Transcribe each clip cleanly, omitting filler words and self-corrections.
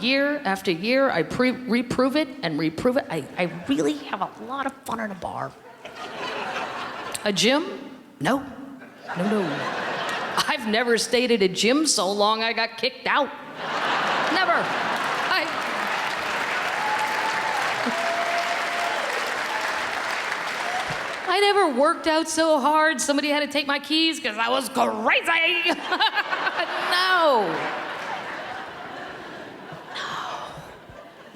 Year after year, I reprove it and reprove it. I really have a lot of fun in a bar. A gym? No. No. I've never stayed at a gym so long I got kicked out. Never. I never worked out so hard somebody had to take my keys because I was crazy.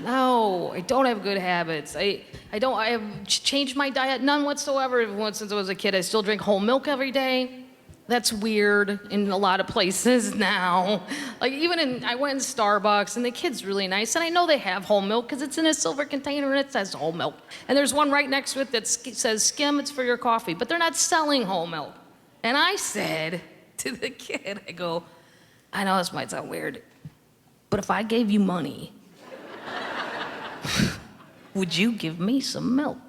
No, I don't have good habits. I have changed my diet, none whatsoever. Since I was a kid, I still drink whole milk every day. That's weird in a lot of places now. Like I went in Starbucks and the kid's really nice, and I know they have whole milk because it's in a silver container and it says whole milk. And there's one right next to it that says skim, it's for your coffee, but they're not selling whole milk. And I said to the kid, I go, I know this might sound weird, but if I gave you money, would you give me some milk?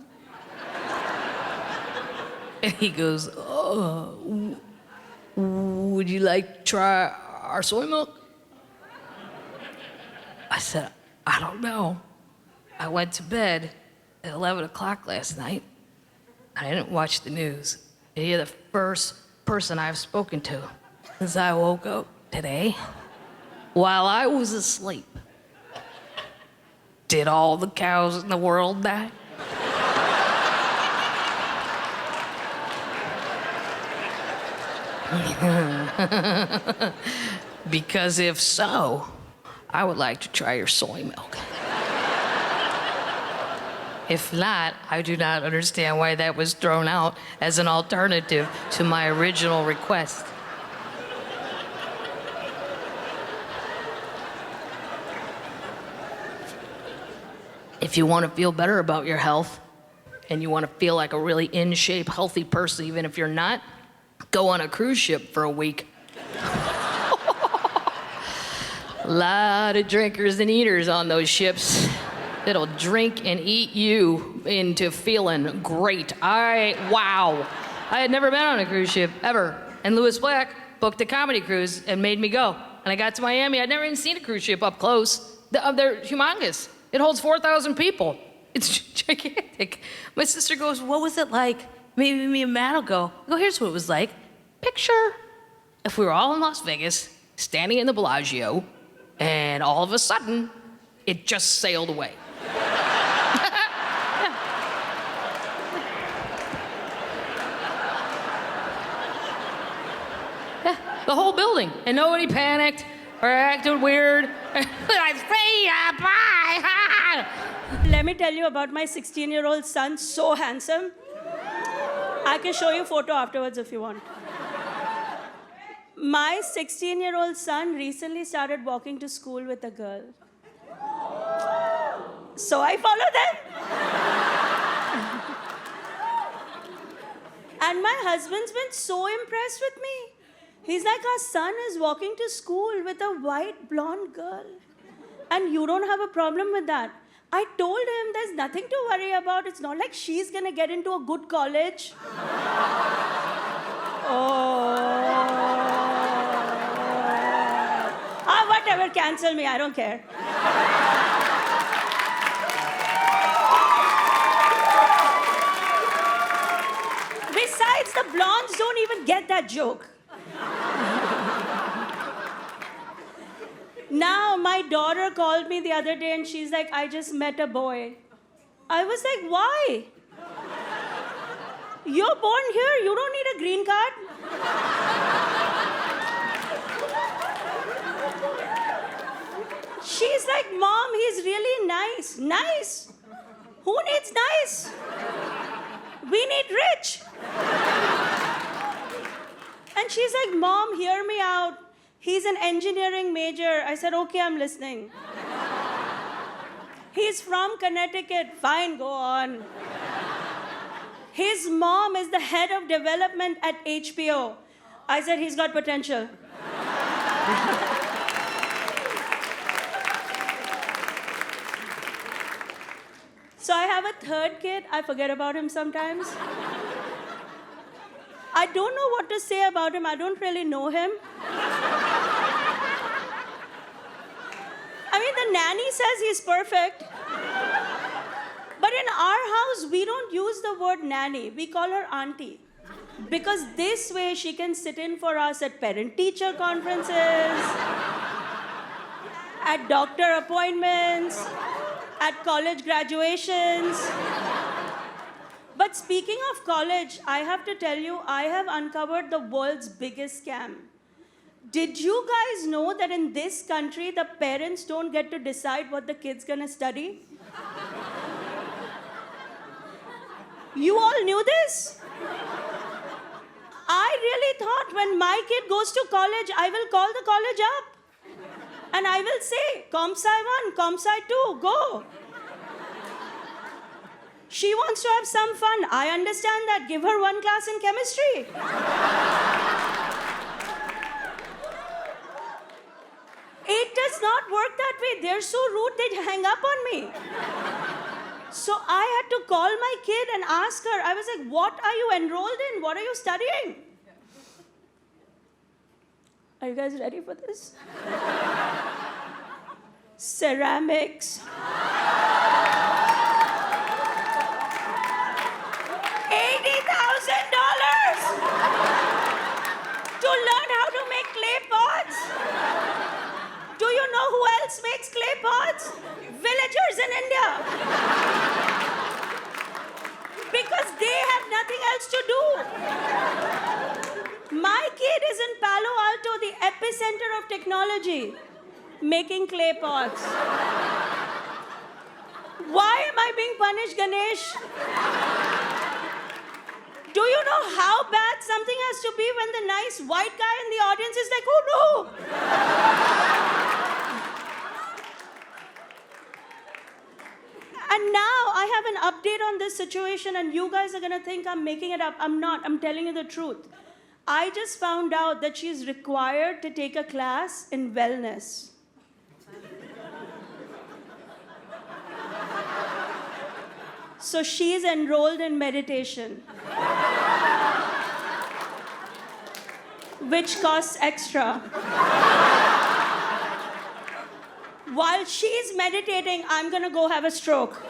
And he goes, oh, would you like to try our soy milk? I said, I don't know. I went to bed at 11 o'clock last night. I didn't watch the news. And you're the first person I've spoken to since I woke up today while I was asleep. Did all the cows in the world die? Because if so, I would like to try your soy milk. If not, I do not understand why that was thrown out as an alternative to my original request. If you want to feel better about your health and you want to feel like a really in shape, healthy person, even if you're not, go on a cruise ship for a week. A lot of drinkers and eaters on those ships that'll drink and eat you into feeling great. Wow. I had never been on a cruise ship, ever. And Lewis Black booked a comedy cruise and made me go. And I got to Miami. I'd never even seen a cruise ship up close. They're humongous. It holds 4,000 people. It's gigantic. My sister goes, what was it like? Maybe me and Matt will go. I go, here's what it was like. Picture if we were all in Las Vegas, standing in the Bellagio, and all of a sudden, it just sailed away. Yeah, the whole building. And nobody panicked or acted weird. Let me tell you about my 16-year-old son, so handsome. I can show you a photo afterwards if you want. My 16-year-old son recently started walking to school with a girl. So I followed them. And my husband's been so impressed with me. He's like, our son is walking to school with a white blonde girl. And you don't have a problem with that. I told him there's nothing to worry about. It's not like she's going to get into a good college. Whatever, cancel me, I don't care. Besides, the blondes don't even get that joke. Now, my daughter called me the other day and she's like, I just met a boy. I was like, why? You're born here, you don't need a green card. She's like, Mom, he's really nice. Nice? Who needs nice? We need rich. And she's like, Mom, hear me out. He's an engineering major. I said, okay, I'm listening. He's from Connecticut. Fine, go on. His mom is the head of development at HBO. I said, he's got potential. So I have a third kid. I forget about him sometimes. I don't know what to say about him. I don't really know him. I mean, the nanny says he's perfect. But in our house, we don't use the word nanny. We call her auntie. Because this way she can sit in for us at parent-teacher conferences, at doctor appointments, at college graduations. But speaking of college, I have to tell you, I have uncovered the world's biggest scam. Did you guys know that in this country, the parents don't get to decide what the kid's gonna study? You all knew this? I really thought when my kid goes to college, I will call the college up. And I will say, Comp Sci 1, Comp Sci 2, go. She wants to have some fun. I understand that. Give her one class in chemistry. It does not work that way. They're so rude, they'd hang up on me. So I had to call my kid and ask her. I was like, what are you enrolled in? What are you studying? Are you guys ready for this? Ceramics. $80,000 to learn how to make clay pots. Do you know who else makes clay pots? Villagers in India. Because they have nothing else to do. My kid is in Palo Alto, the epicenter of technology, making clay pots. Why am I being punished, Ganesh? Do you know how bad something has to be when the nice white guy in the audience is like, oh no? And now I have an update on this situation, and you guys are gonna think I'm making it up. I'm not, I'm telling you the truth. I just found out that she's required to take a class in wellness. So she's enrolled in meditation, which costs extra. While she's meditating, I'm gonna go have a stroke.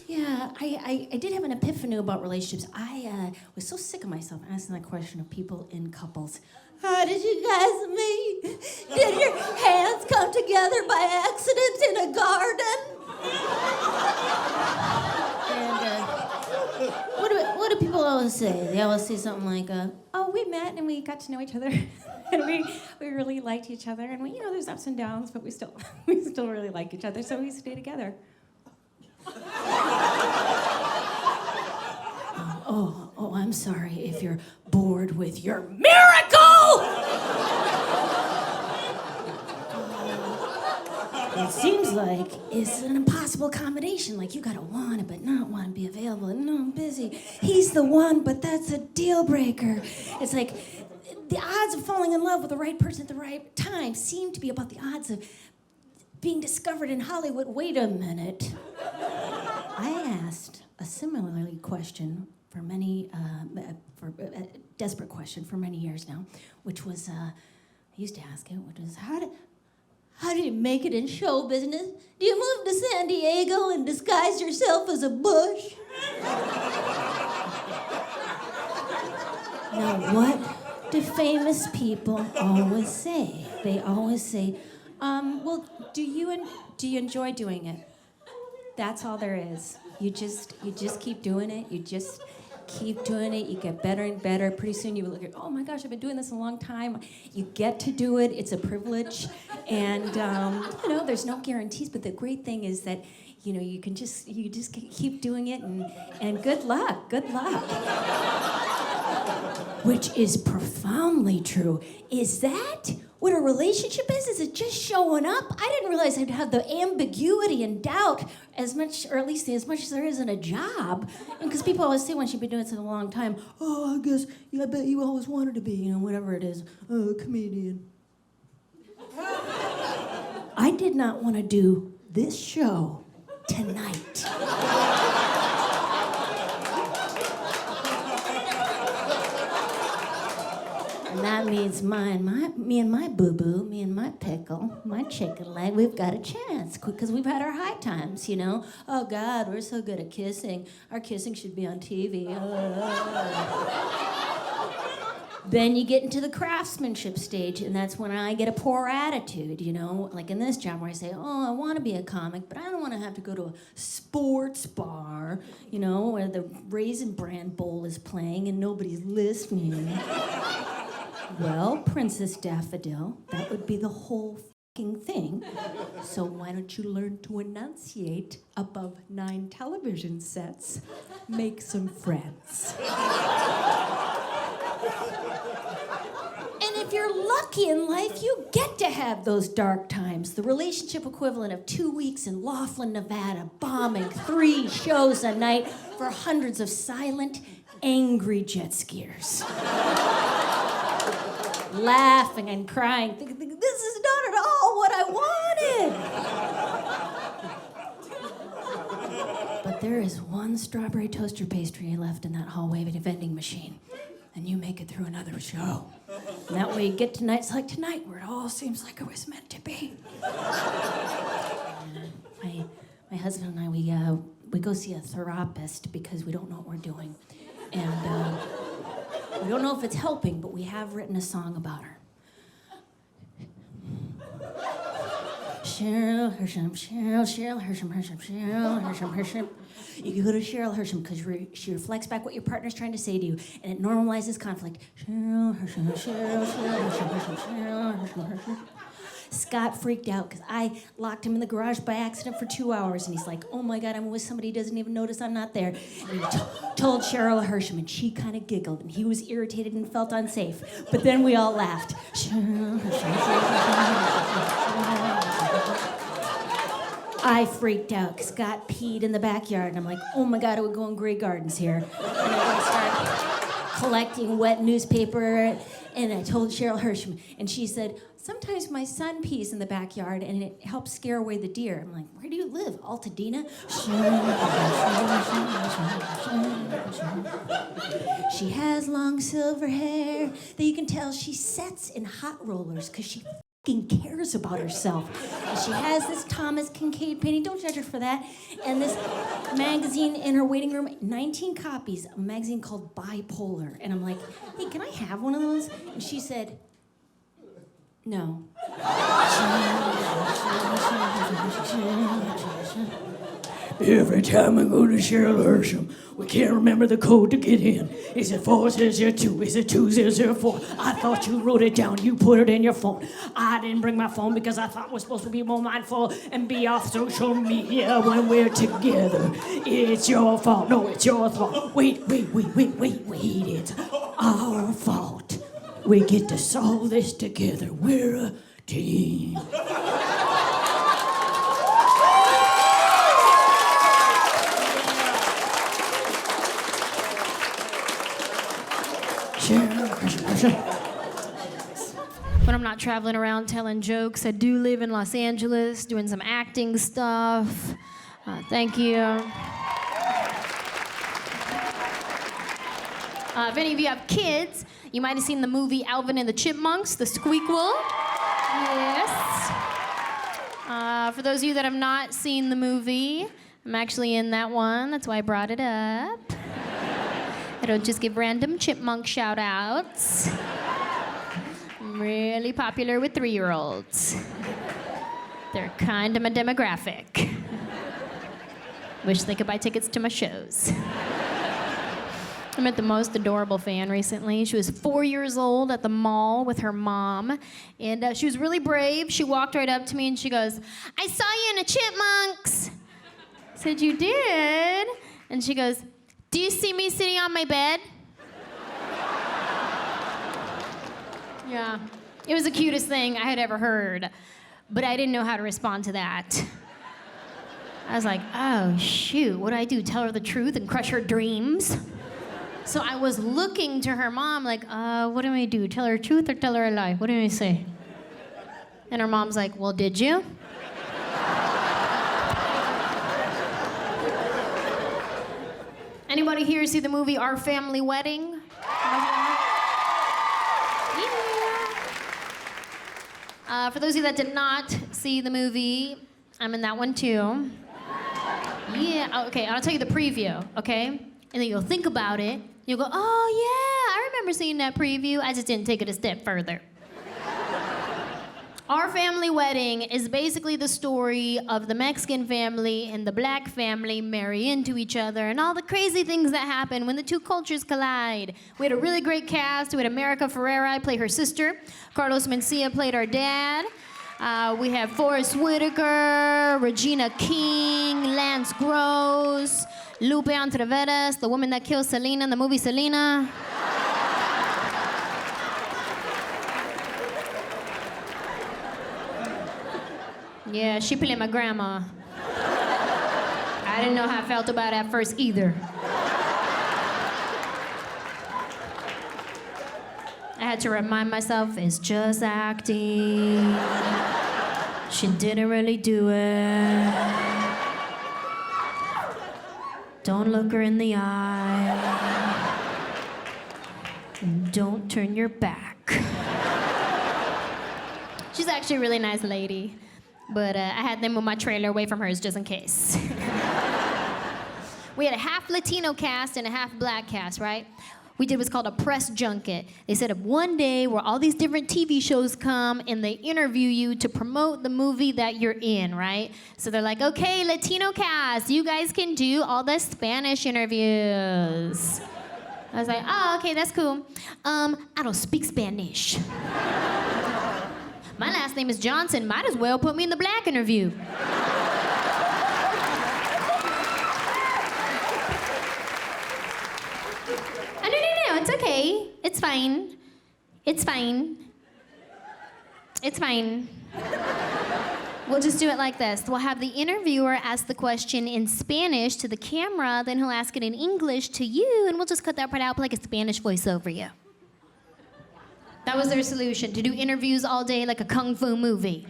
Yeah, I did have an epiphany about relationships. I was so sick of myself asking that question of people in couples. How did you guys meet? Did your hands come together by accident in a garden? And what do people always say? They always say something like, oh, we met and we got to know each other. And we really liked each other. And we, there's ups and downs, but we still really like each other, so we stay together. Oh, I'm sorry if you're bored with your miracle! It seems like it's an impossible combination. Like, you gotta want it, but not want to be available. And no, I'm busy. He's the one, but that's a deal breaker. It's like the odds of falling in love with the right person at the right time seem to be about the odds of being discovered in Hollywood. Wait a minute. I asked a similarly question for many, a desperate question for many years now, which was, I used to ask it, which was, how do you make it in show business? Do you move to San Diego and disguise yourself as a bush? Now, what do famous people always say? They always say, well, do you enjoy doing it? That's all there is. You just keep doing it. You just keep doing it. You get better and better. Pretty soon you look at, oh my gosh, I've been doing this a long time. You get to do it. It's a privilege. And, there's no guarantees. But the great thing is that, you just keep doing it, and good luck. Good luck. Which is profoundly true. Is that what a relationship is? Is it just showing up? I didn't realize I'd have the ambiguity and doubt as much, or at least as much as there is in a job. And because people always say, once you've been doing it a long time, oh, I guess, I bet you always wanted to be, whatever it is, a comedian. I did not want to do this show tonight. And that means me and my boo-boo, me and my pickle, my chicken leg, we've got a chance because we've had our high times, you know? Oh, God, we're so good at kissing. Our kissing should be on TV. Then you get into the craftsmanship stage, and that's when I get a poor attitude, you know? Like in this job where I say, oh, I want to be a comic, but I don't want to have to go to a sports bar, you know, where the Raisin Bran Bowl is playing and nobody's listening. Well, Princess Daffodil, that would be the whole f***ing thing. So why don't you learn to enunciate above 9 television sets? Make some friends. And if you're lucky in life, you get to have those dark times. The relationship equivalent of 2 weeks in Laughlin, Nevada, bombing 3 shows a night for hundreds of silent, angry jet skiers. Laughing and crying, thinking, this is not at all what I wanted. But there is one strawberry toaster pastry left in that hallway vending machine, and you make it through another show. And that way you get to nights like tonight where it all seems like it was meant to be. My husband and I, we go see a therapist because we don't know what we're doing. And we don't know if it's helping, but we have written a song about her. Cheryl Hersham, Cheryl Hersham. You go to Cheryl Hersham because she reflects back what your partner's trying to say to you, and it normalizes conflict. Cheryl Hersham. Scott freaked out because I locked him in the garage by accident for 2 hours, and he's like, oh my God, I'm with somebody who doesn't even notice I'm not there. And he told Cheryl Hersham, and she kind of giggled, and he was irritated and felt unsafe. But then we all laughed. I freaked out. Scott peed in the backyard, and I'm like, oh my God, I would go in Grey Gardens here. And I started collecting wet newspaper, and I told Cheryl Hersham, and she said, sometimes my son pees in the backyard and it helps scare away the deer. I'm like, where do you live, Altadena? She has long silver hair that you can tell she sets in hot rollers because she fucking cares about herself. And she has this Thomas Kincaid painting, don't judge her for that, and this magazine in her waiting room, 19 copies, a magazine called Bipolar. And I'm like, hey, can I have one of those? And she said, no. Every time I go to Cheryl Hersham, we can't remember the code to get in. Is it 4002? Is it 2004? I thought you wrote it down. You put it in your phone. I didn't bring my phone because I thought we're supposed to be more mindful and be off social media when we're together. It's your fault. No, it's your fault. Wait. It's our fault. We get to solve this together. We're a team. When I'm not traveling around telling jokes, I do live in Los Angeles doing some acting stuff. Thank you. If any of you have kids, you might have seen the movie Alvin and the Chipmunks, The Squeakquel. Yes. For those of you that have not seen the movie, I'm actually in that one. That's why I brought it up. I don't just give random chipmunk shout-outs. I'm really popular with 3-year-olds. They're kind of my demographic. Wish they could buy tickets to my shows. I met the most adorable fan recently. She was 4 years old at the mall with her mom, and she was really brave. She walked right up to me and she goes, I saw you in a Chipmunks. I said, you did? And she goes, do you see me sitting on my bed? Yeah, it was the cutest thing I had ever heard, but I didn't know how to respond to that. I was like, oh shoot, what do I do? Tell her the truth and crush her dreams? So I was looking to her mom like, what do I do? Tell her the truth or tell her a lie? What do I say? And her mom's like, well, did you? Anybody here see the movie Our Family Wedding? Yeah. For those of you that did not see the movie, I'm in that one too. Yeah, okay, I'll tell you the preview, okay? And then you'll think about it. You'll go, oh yeah, I remember seeing that preview. I just didn't take it a step further. Our Family Wedding is basically the story of the Mexican family and the black family marry into each other and all the crazy things that happen when the two cultures collide. We had a really great cast. We had America Ferrera play her sister. Carlos Mencia played our dad. We have Forrest Whitaker, Regina King, Lance Gross, Lupe Entreveres, the woman that killed Selena in the movie Selena. Yeah, she played my grandma. I didn't know how I felt about it at first either. I had to remind myself, it's just acting. She didn't really do it. Don't look her in the eye. Don't turn your back. She's actually a really nice lady. But I had them move my trailer away from hers just in case. We had a half Latino cast and a half black cast, right? We did what's called a press junket. They set up one day where all these different TV shows come and they interview you to promote the movie that you're in, right? So they're like, okay, Latino cast, you guys can do all the Spanish interviews. I was like, oh, okay, that's cool. I don't speak Spanish. My last name is Johnson. Might as well put me in the black interview. No, it's okay. It's fine. It's fine. It's fine. We'll just do it like this. We'll have the interviewer ask the question in Spanish to the camera, then he'll ask it in English to you, and we'll just cut that part out, put like a Spanish voice over you. That was their solution, to do interviews all day like a kung fu movie.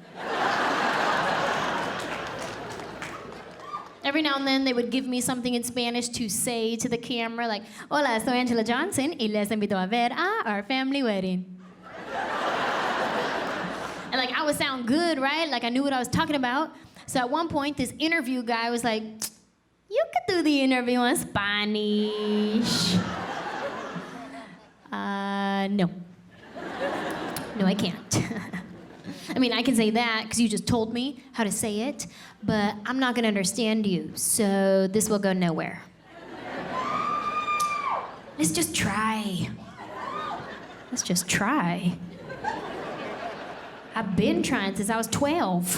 Every now and then, they would give me something in Spanish to say to the camera, like, hola, soy Angela Johnson, y les invito a ver a Our Family Wedding. And like, I would sound good, right? Like I knew what I was talking about. So at one point, this interview guy was like, you could do the interview in Spanish. No. No, I can't. I mean, I can say that because you just told me how to say it, but I'm not going to understand you, so this will go nowhere. Let's just try. Let's just try. I've been trying since I was 12.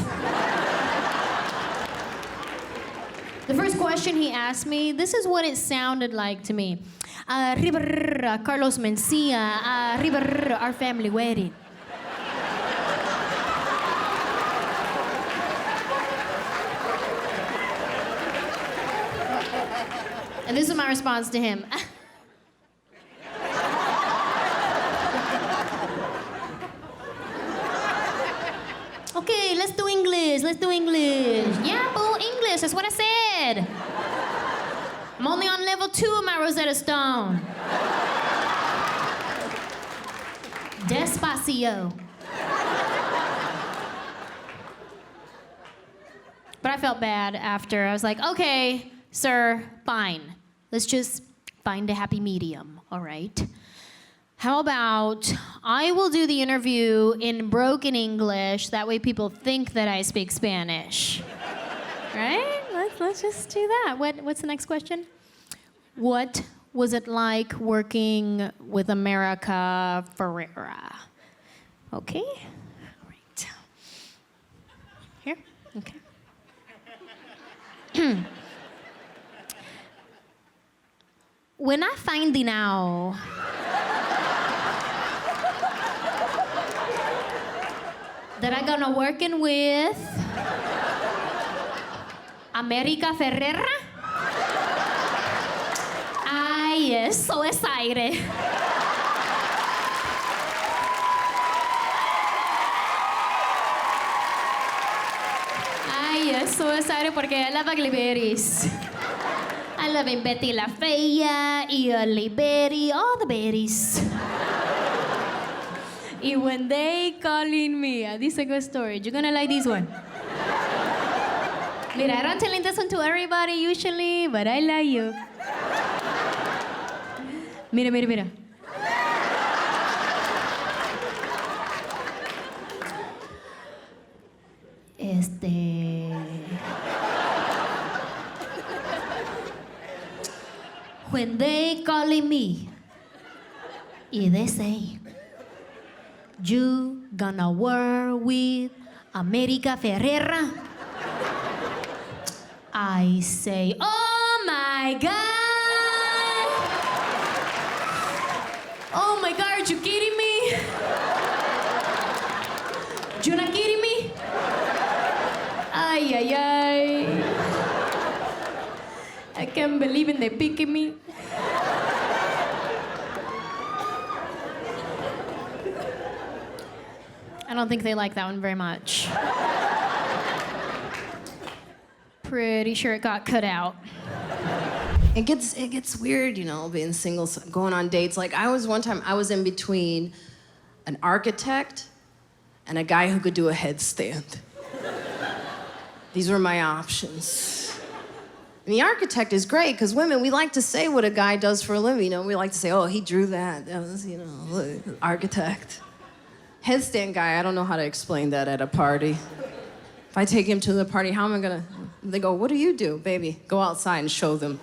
The first question he asked me, this is what it sounded like to me. Arriba, Carlos Mencia, arriba, Our Family Wedding. And this is my response to him. Okay, let's do English. Let's do English. Yeah, boo, English. That's what I said. I'm only on level 2 of my Rosetta Stone. Despacio. But I felt bad after. I was like, okay, sir, fine. Let's just find a happy medium, all right? How about I will do the interview in broken English, that way people think that I speak Spanish. Right? Let's just do that. What's the next question? What was it like working with America Ferrera? Okay. All right. Here? Okay. When I find out that I'm gonna working with America Ferrera, I am so excited. I am so excited porque I love ugly berries. I love Betty La Fea, y Ugly Betty, all the berries. Y when they calling me, this is a good story. You're gonna like this one. Mira, I don't tell this one to everybody usually, but I like you. Mira, mira, mira. When they calling me, y they say, you gonna work with America Ferrera? I say, oh my God! Oh my God, are you kidding me? You're not kidding me? Ay, ay, ay. I can't believe it, they picking me. I don't think they like that one very much. Pretty sure it got cut out. It gets weird, you know, being single, going on dates. Like one time I was in between an architect and a guy who could do a headstand. These were my options. And the architect is great because women, we like to say what a guy does for a living. You know, we like to say, oh, he drew that. That was, you know, look, architect. Headstand guy, I don't know how to explain that at a party. If I take him to the party, how am I gonna? They go, what do you do, baby? Go outside and show them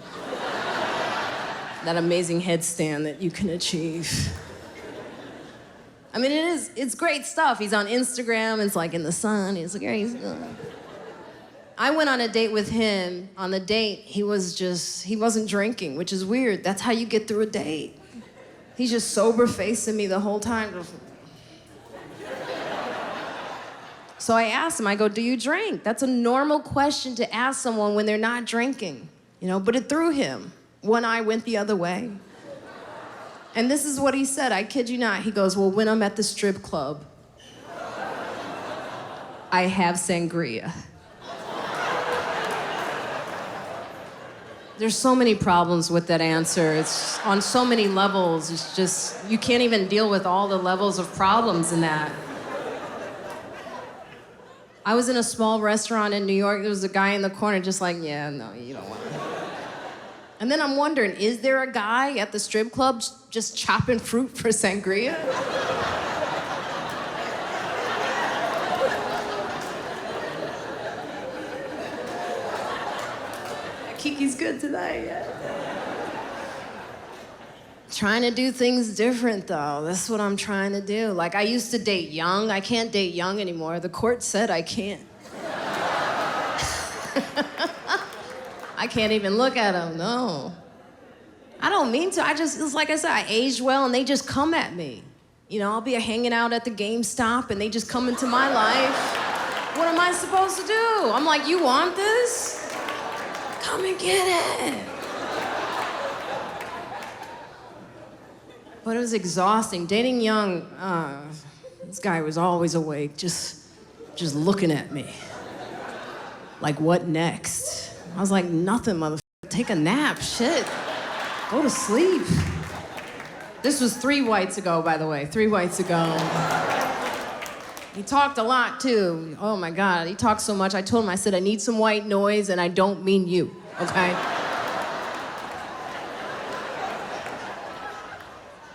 that amazing headstand that you can achieve. I mean, it's great stuff. He's on Instagram, it's like in the sun. He's like, I went on a date with him. On the date, he wasn't drinking, which is weird. That's how you get through a date. He's just sober facing me the whole time. So I asked him, I go, do you drink? That's a normal question to ask someone when they're not drinking, you know, but it threw him. One eye went the other way. And this is what he said, I kid you not. He goes, well, when I'm at the strip club, I have sangria. There's so many problems with that answer. It's on so many levels. It's just, you can't even deal with all the levels of problems in that. I was in a small restaurant in New York. There was a guy in the corner just like, yeah, no, you don't want it. And then I'm wondering, is there a guy at the strip club just chopping fruit for sangria? Kiki's good tonight, yeah. Trying to do things different, though. That's what I'm trying to do. Like, I used to date young. I can't date young anymore. The court said I can't. I can't even look at them, no. I don't mean to. It's like I said, I aged well, and they just come at me. You know, I'll be hanging out at the GameStop, and they just come into my life. What am I supposed to do? I'm like, you want this? Come and get it. But it was exhausting. Dating young, this guy was always awake, just looking at me. Like, what next? I was like, nothing, motherfucker. Take a nap, shit. Go to sleep. This was 3 whites ago, by the way, 3 whites ago. He talked a lot, too. Oh, my God, he talked so much. I told him, I said, I need some white noise, and I don't mean you, okay?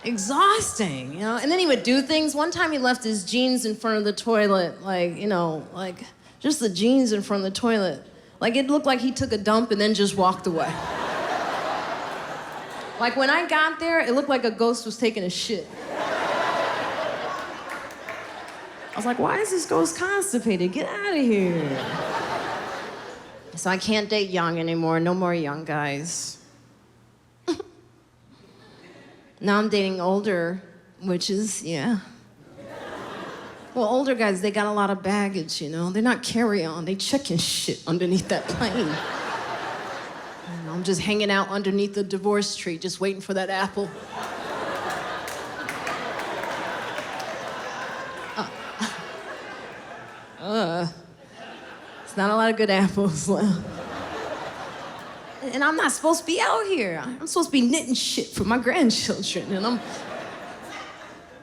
Exhausting, you know? And then he would do things. One time he left his jeans in front of the toilet, like, you know, like just the jeans in front of the toilet. Like it looked like he took a dump and then just walked away. Like when I got there, it looked like a ghost was taking a shit. I was like, why is this ghost constipated? Get out of here. So I can't date young anymore. No more young guys. Now I'm dating older, which is, yeah. Well, older guys, they got a lot of baggage, you know? They're not carry-on. They checking shit underneath that plane. You know, I'm just hanging out underneath the divorce tree, just waiting for that apple. It's not a lot of good apples left. And I'm not supposed to be out here. I'm supposed to be knitting shit for my grandchildren.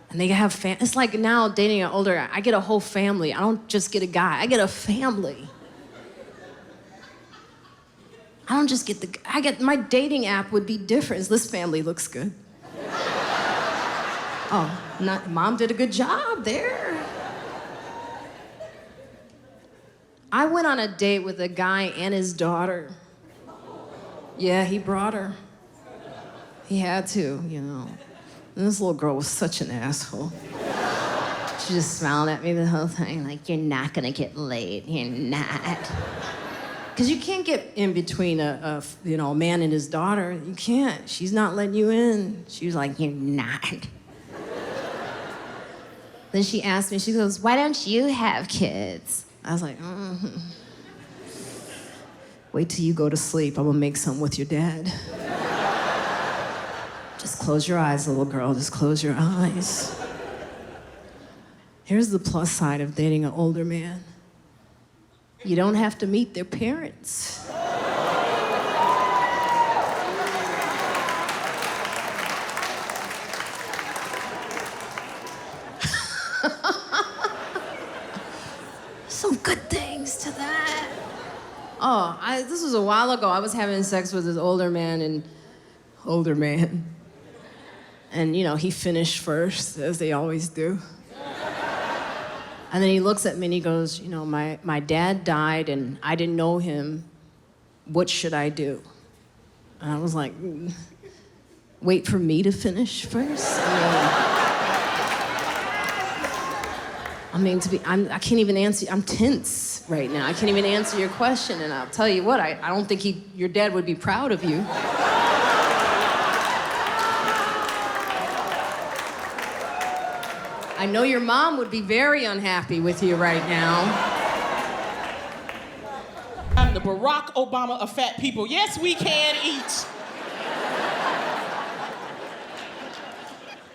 And And they have it's like now dating an older guy, I get a whole family. I don't just get a guy, I get a family. I don't just get my dating app would be different. This family looks good. Oh, mom did a good job there. I went on a date with a guy and his daughter. Yeah, he brought her. He had to, you know. And this little girl was such an asshole. She just smiled at me the whole time, like, you're not gonna get laid, you're not. Because you can't get in between a man and his daughter. You can't. She's not letting you in. She was like, you're not. Then she asked me, she goes, why don't you have kids? I was like, Wait till you go to sleep. I'm gonna make something with your dad. Just close your eyes, little girl. Just close your eyes. Here's the plus side of dating an older man. You don't have to meet their parents. Some good things to that. Oh, this was a while ago. I was having sex with this older man. And, you know, he finished first, as they always do. And then he looks at me and he goes, you know, my dad died and I didn't know him. What should I do? And I was like, wait for me to finish first? I can't even answer, I'm tense right now. I can't even answer your question, and I'll tell you what, I don't think your dad would be proud of you. I know your mom would be very unhappy with you right now. I'm the Barack Obama of fat people. Yes, we can eat.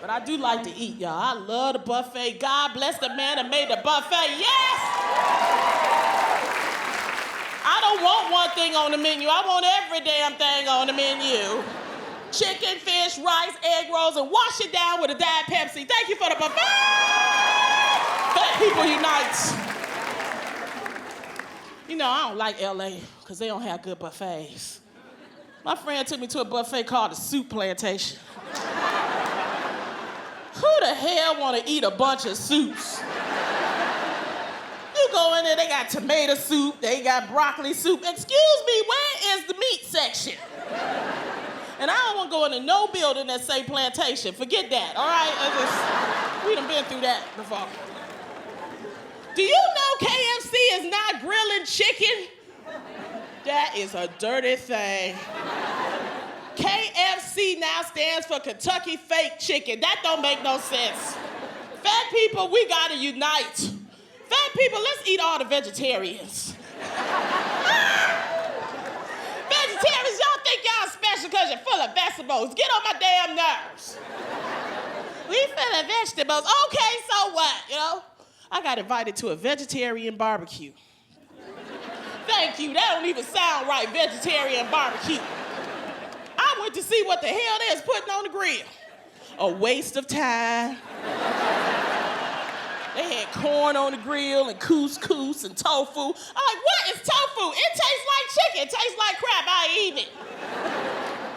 But I do like to eat, y'all. I love the buffet. God bless the man that made the buffet. Yes! I don't want one thing on the menu. I want every damn thing on the menu. Chicken, fish, rice, egg rolls, and wash it down with a Diet Pepsi. Thank you for the buffet. Fat people unite. You know, I don't like LA because they don't have good buffets. My friend took me to a buffet called the Soup Plantation. Who the hell want to eat a bunch of soups? You go in there, they got tomato soup, they got broccoli soup. Excuse me, where is the meat section? And I don't want to go into no building that say plantation. Forget that, all right? We done been through that before. Do you know KFC is not grilling chicken? That is a dirty thing. KFC now stands for Kentucky Fake Chicken. That don't make no sense. Fat people, we gotta unite. Fat people, let's eat all the vegetarians. Vegetarians, y'all think y'all special because you're full of vegetables. Get on my damn nerves. We full of vegetables. Okay, so what, you know? I got invited to a vegetarian barbecue. Thank you, that don't even sound right, vegetarian barbecue. I went to see what the hell they was putting on the grill. A waste of time. They had corn on the grill and couscous and tofu. I'm like, what is tofu? It tastes like chicken. It tastes like crap. I ain't eating it.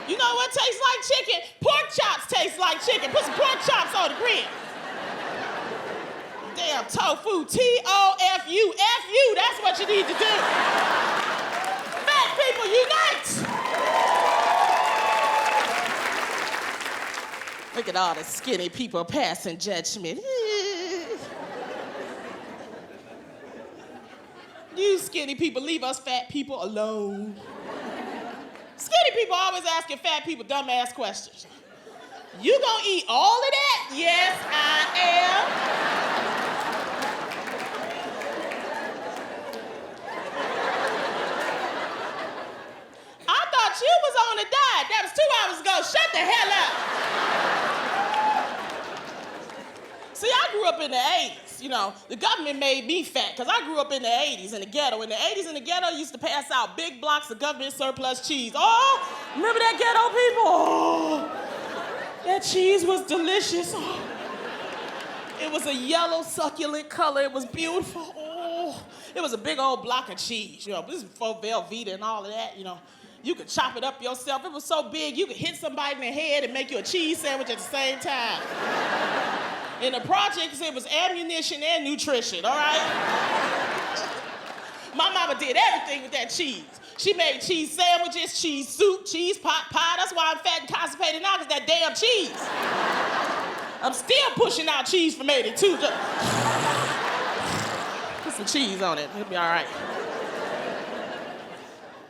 You know what tastes like chicken? Pork chops taste like chicken. Put some pork chops on the grill. Damn tofu. T-O-F-U. F-U. That's what you need to do. Fat people unite. Look at all the skinny people passing judgment. You skinny people, leave us fat people alone. Skinny people always asking fat people dumbass questions. You gonna eat all of that? Yes, I am. I thought you was on a diet. That was 2 hours ago. Shut the hell up. See, I grew up in the 80s. You know, the government made me fat because I grew up in the 80s in the ghetto. In the 80s in the ghetto, used to pass out big blocks of government surplus cheese. Oh, remember that ghetto people? Oh, that cheese was delicious. Oh. It was a yellow, succulent color. It was beautiful. Oh, it was a big old block of cheese. You know, this is before Velveeta and all of that, you know. You could chop it up yourself. It was so big, you could hit somebody in the head and make you a cheese sandwich at the same time. In the projects, it was ammunition and nutrition, all right? My mama did everything with that cheese. She made cheese sandwiches, cheese soup, cheese pot pie. That's why I'm fat and constipated now, because that damn cheese. I'm still pushing out cheese from 82. Put some cheese on it. It'll be all right.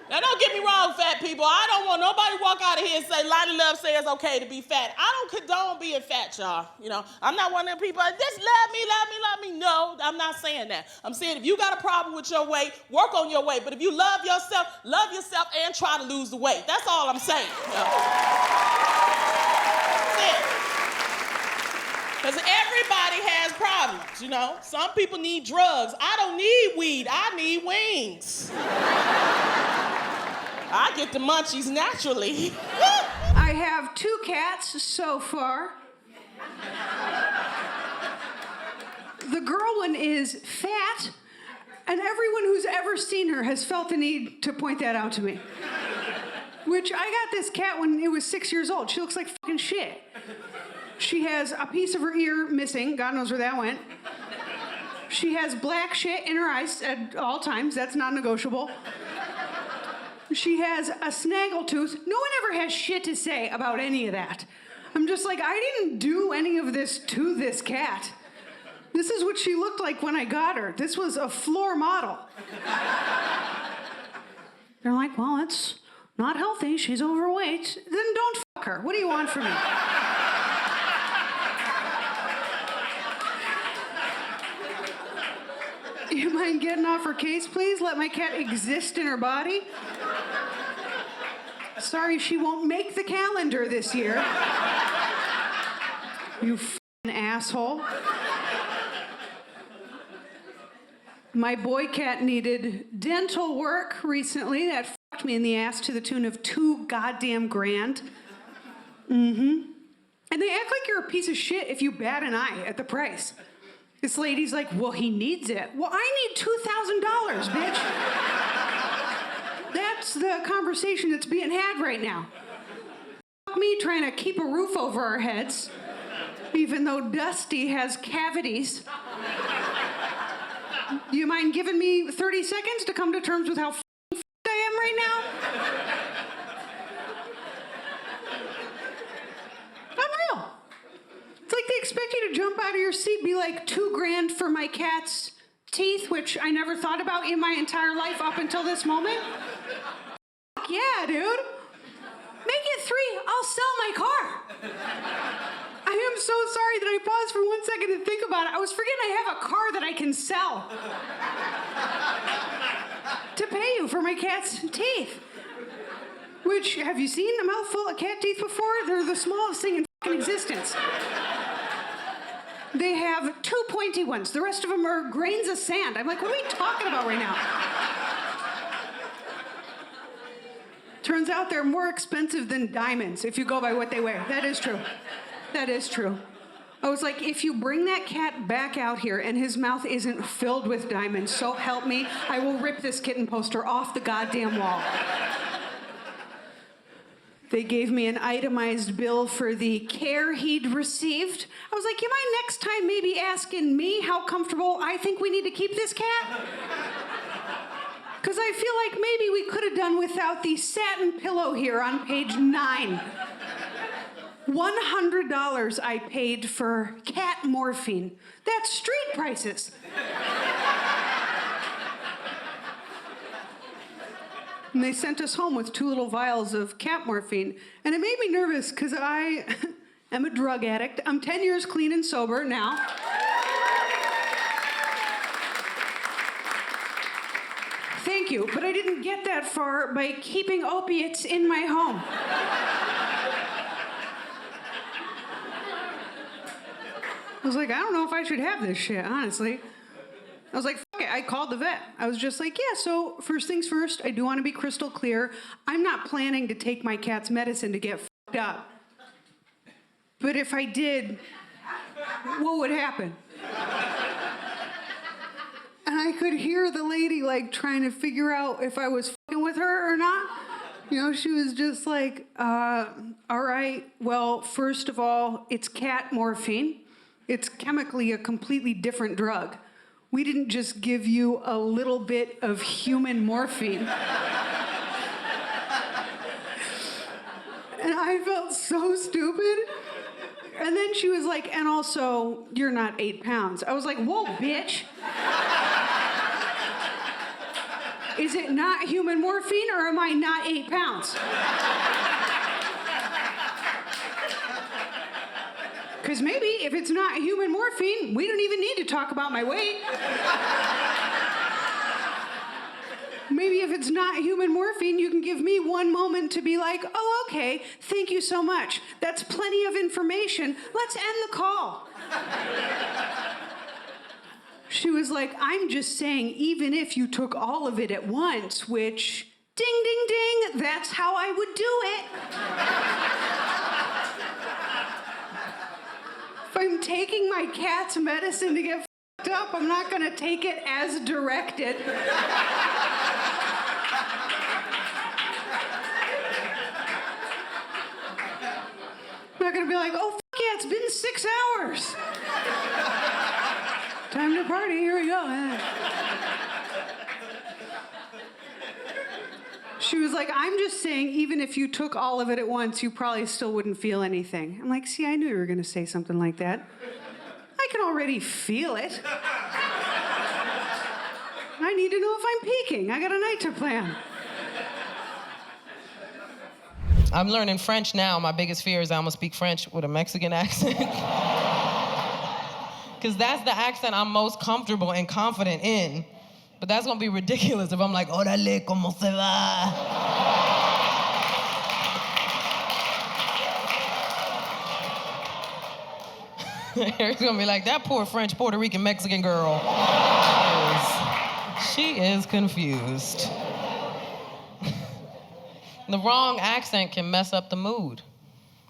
Now, don't get me wrong, fat people. I don't want nobody to walk out of here and say, Lonnie Love says it's okay to be fat. I don't condone being fat, y'all. You know, I'm not one of them people that just love me. No, I'm not saying that. I'm saying if you got a problem with your weight, work on your weight. But if you love yourself and try to lose the weight. That's all I'm saying. You know? That's it. Because everybody has problems, you know? Some people need drugs. I don't need weed. I need wings. I get the munchies naturally. I have 2 cats so far. The girl one is fat, and everyone who's ever seen her has felt the need to point that out to me. Which I got this cat when it was 6 years old. She looks like fucking shit. She has a piece of her ear missing. God knows where that went. She has black shit in her eyes at all times. That's non-negotiable. She has a snaggletooth. No one ever has shit to say about any of that. I'm just like, I didn't do any of this to this cat. This is what she looked like when I got her. This was a floor model. They're like, well, it's not healthy. She's overweight. Then don't fuck her. What do you want from me? You mind getting off her case, please? Let my cat exist in her body. Sorry, she won't make the calendar this year. You f***ing asshole. My boy cat needed dental work recently. That f***ed me in the ass to the tune of $2 goddamn grand. And they act like you're a piece of shit if you bat an eye at the price. This lady's like, well, he needs it. Well, I need $2,000, bitch. That's the conversation that's being had right now. Fuck me trying to keep a roof over our heads, even though Dusty has cavities. You mind giving me 30 seconds to come to terms with how f***ed I am right now? Unreal. It's like they expect you to jump out of your seat, be like, $2 grand for my cat's teeth, which I never thought about in my entire life up until this moment. Fuck yeah, dude. Make it 3, I'll sell my car. I am so sorry that I paused for 1 second to think about it. I was forgetting I have a car that I can sell to pay you for my cat's teeth. Which, have you seen a mouthful of cat teeth before? They're the smallest thing in fucking existence. They have 2 pointy ones. The rest of them are grains of sand. I'm like, what are we talking about right now? Turns out they're more expensive than diamonds if you go by what they weigh. That is true. That is true. I was like, if you bring that cat back out here and his mouth isn't filled with diamonds, so help me, I will rip this kitten poster off the goddamn wall. They gave me an itemized bill for the care he'd received. I was like, you mind next time maybe asking me how comfortable I think we need to keep this cat? Because I feel like maybe we could have done without the satin pillow here on page 9. $100 I paid for cat morphine. That's street prices. And they sent us home with 2 little vials of cat morphine. And it made me nervous because I am a drug addict. I'm 10 years clean and sober now. Thank you, but I didn't get that far by keeping opiates in my home. I was like, I don't know if I should have this shit, honestly. I was like, fuck it, I called the vet. I was just like, yeah, so first things first, I do want to be crystal clear. I'm not planning to take my cat's medicine to get fucked up. But if I did, what would happen? And I could hear the lady like trying to figure out if I was fucking with her or not. You know, she was just like, all right, well, first of all, it's cat morphine. It's chemically a completely different drug. We didn't just give you a little bit of human morphine. And I felt so stupid. And then she was like, and also, you're not 8 pounds. I was like, whoa, bitch. Is it not human morphine or am I not 8 pounds? Because maybe if it's not human morphine, we don't even need to talk about my weight. Maybe if it's not human morphine, you can give me one moment to be like, oh, okay, thank you so much. That's plenty of information. Let's end the call. She was like, I'm just saying, even if you took all of it at once, which, ding, ding, ding, that's how I would do it. If I'm taking my cat's medicine to get f***ed up, I'm not gonna take it as directed. I'm not gonna be like, oh, f*** yeah, it's been 6 hours. Time to party, here we go. She was like, I'm just saying, even if you took all of it at once, you probably still wouldn't feel anything. I'm like, see, I knew you were gonna say something like that. I can already feel it. I need to know if I'm peaking. I got a night to plan. I'm learning French now. My biggest fear is I'm gonna speak French with a Mexican accent. Because that's the accent I'm most comfortable and confident in. But that's gonna be ridiculous if I'm like, órale, ¿cómo se va? Eric's gonna be like, that poor French, Puerto Rican, Mexican girl. She is confused. The wrong accent can mess up the mood.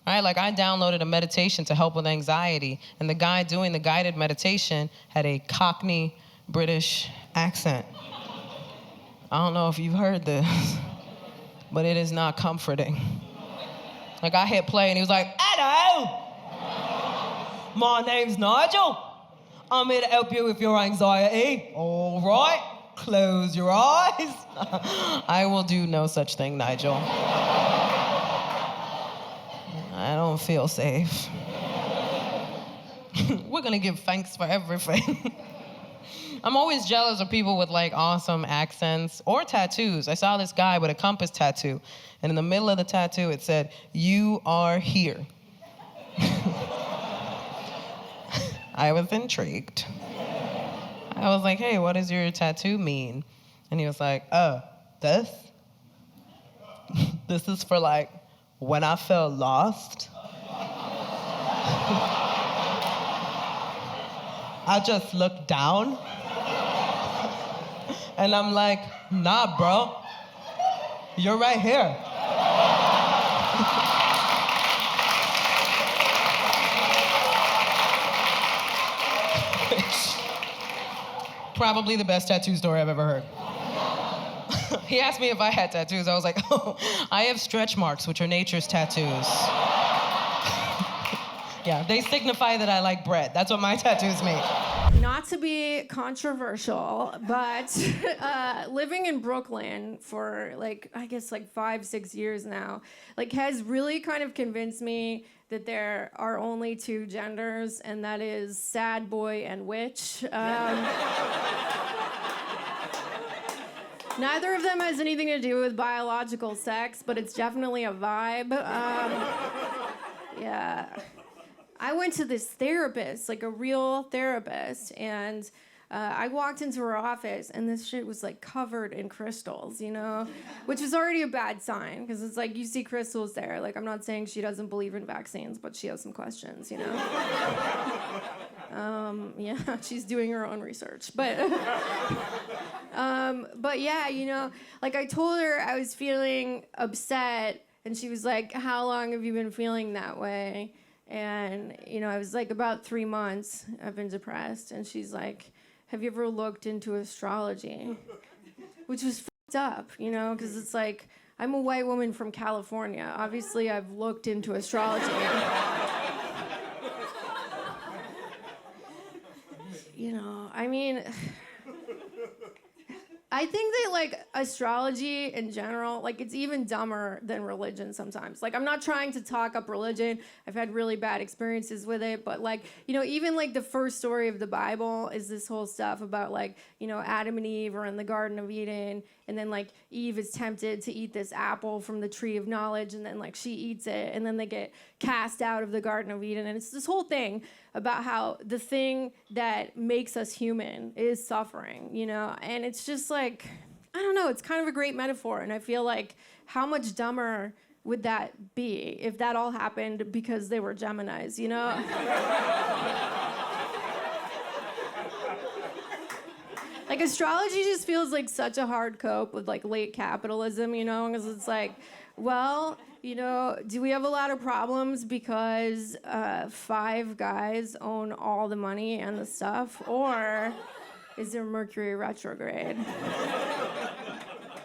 Right? Like I downloaded a meditation to help with anxiety, and the guy doing the guided meditation had a Cockney British accent. I don't know if you've heard this, but it is not comforting. Like I hit play and he was like, hello, my name's Nigel. I'm here to help you with your anxiety. All right, close your eyes. I will do no such thing, Nigel. I don't feel safe. We're gonna give thanks for everything. I'm always jealous of people with like awesome accents or tattoos. I saw this guy with a compass tattoo, and in the middle of the tattoo it said, "You are here." I was intrigued. I was like, hey, what does your tattoo mean? And he was like, oh, this? This is for like, when I feel lost, I just look down and I'm like, nah, bro, you're right here. Probably the best tattoo story I've ever heard. He asked me if I had tattoos. I was like, oh, I have stretch marks, which are nature's tattoos. Yeah, they signify that I like bread. That's what my tattoos mean. Not to be controversial, but living in Brooklyn for I guess 5-6 years now, has really kind of convinced me that there are only two genders, and that is sad boy and witch. Neither of them has anything to do with biological sex, but it's definitely a vibe. Yeah. I went to this therapist, a real therapist, and I walked into her office, and this shit was covered in crystals, which is already a bad sign, because it's you see crystals there. I'm not saying she doesn't believe in vaccines, but she has some questions, Yeah, she's doing her own research, but yeah, I told her I was feeling upset, and she was like, how long have you been feeling that way? And, I was like about 3 months, I've been depressed. And she's like, have you ever looked into astrology? Which was fucked up, because it's like, I'm a white woman from California. Obviously, I've looked into astrology. I think that, like, astrology in general, like, it's even dumber than religion sometimes. Like, I'm not trying to talk up religion. I've had really bad experiences with it. But, like, even, like, the first story of the Bible is this whole stuff about, like, Adam and Eve are in the Garden of Eden. And then, like, Eve is tempted to eat this apple from the tree of knowledge. And then, like, she eats it. And then they get cast out of the Garden of Eden. And it's this whole thing about how the thing that makes us human is suffering, And it's just like, I don't know, it's kind of a great metaphor. And I feel like, how much dumber would that be if that all happened because they were Geminis, Like, astrology just feels like such a hard cope with, like, late capitalism, because it's like, well, do we have a lot of problems because 5 guys own all the money and the stuff? Or is there Mercury retrograde?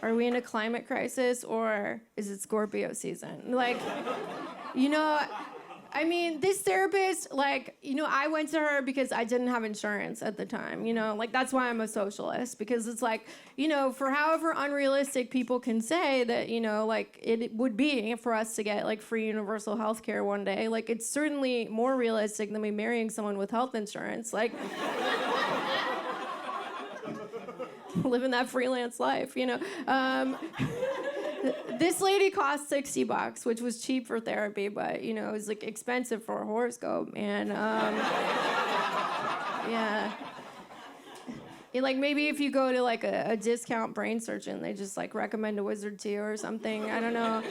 Are we in a climate crisis, or is it Scorpio season? Like, this therapist, like, I went to her because I didn't have insurance at the time, like, that's why I'm a socialist, because it's like, for however unrealistic people can say that, like, it would be for us to get, like, free universal health care one day, like, it's certainly more realistic than me marrying someone with health insurance, like, living that freelance life, This lady cost $60, which was cheap for therapy, but it was like expensive for a horoscope. And yeah, like maybe if you go to like a discount brain surgeon, they just like recommend a wizard to you or something. I don't know.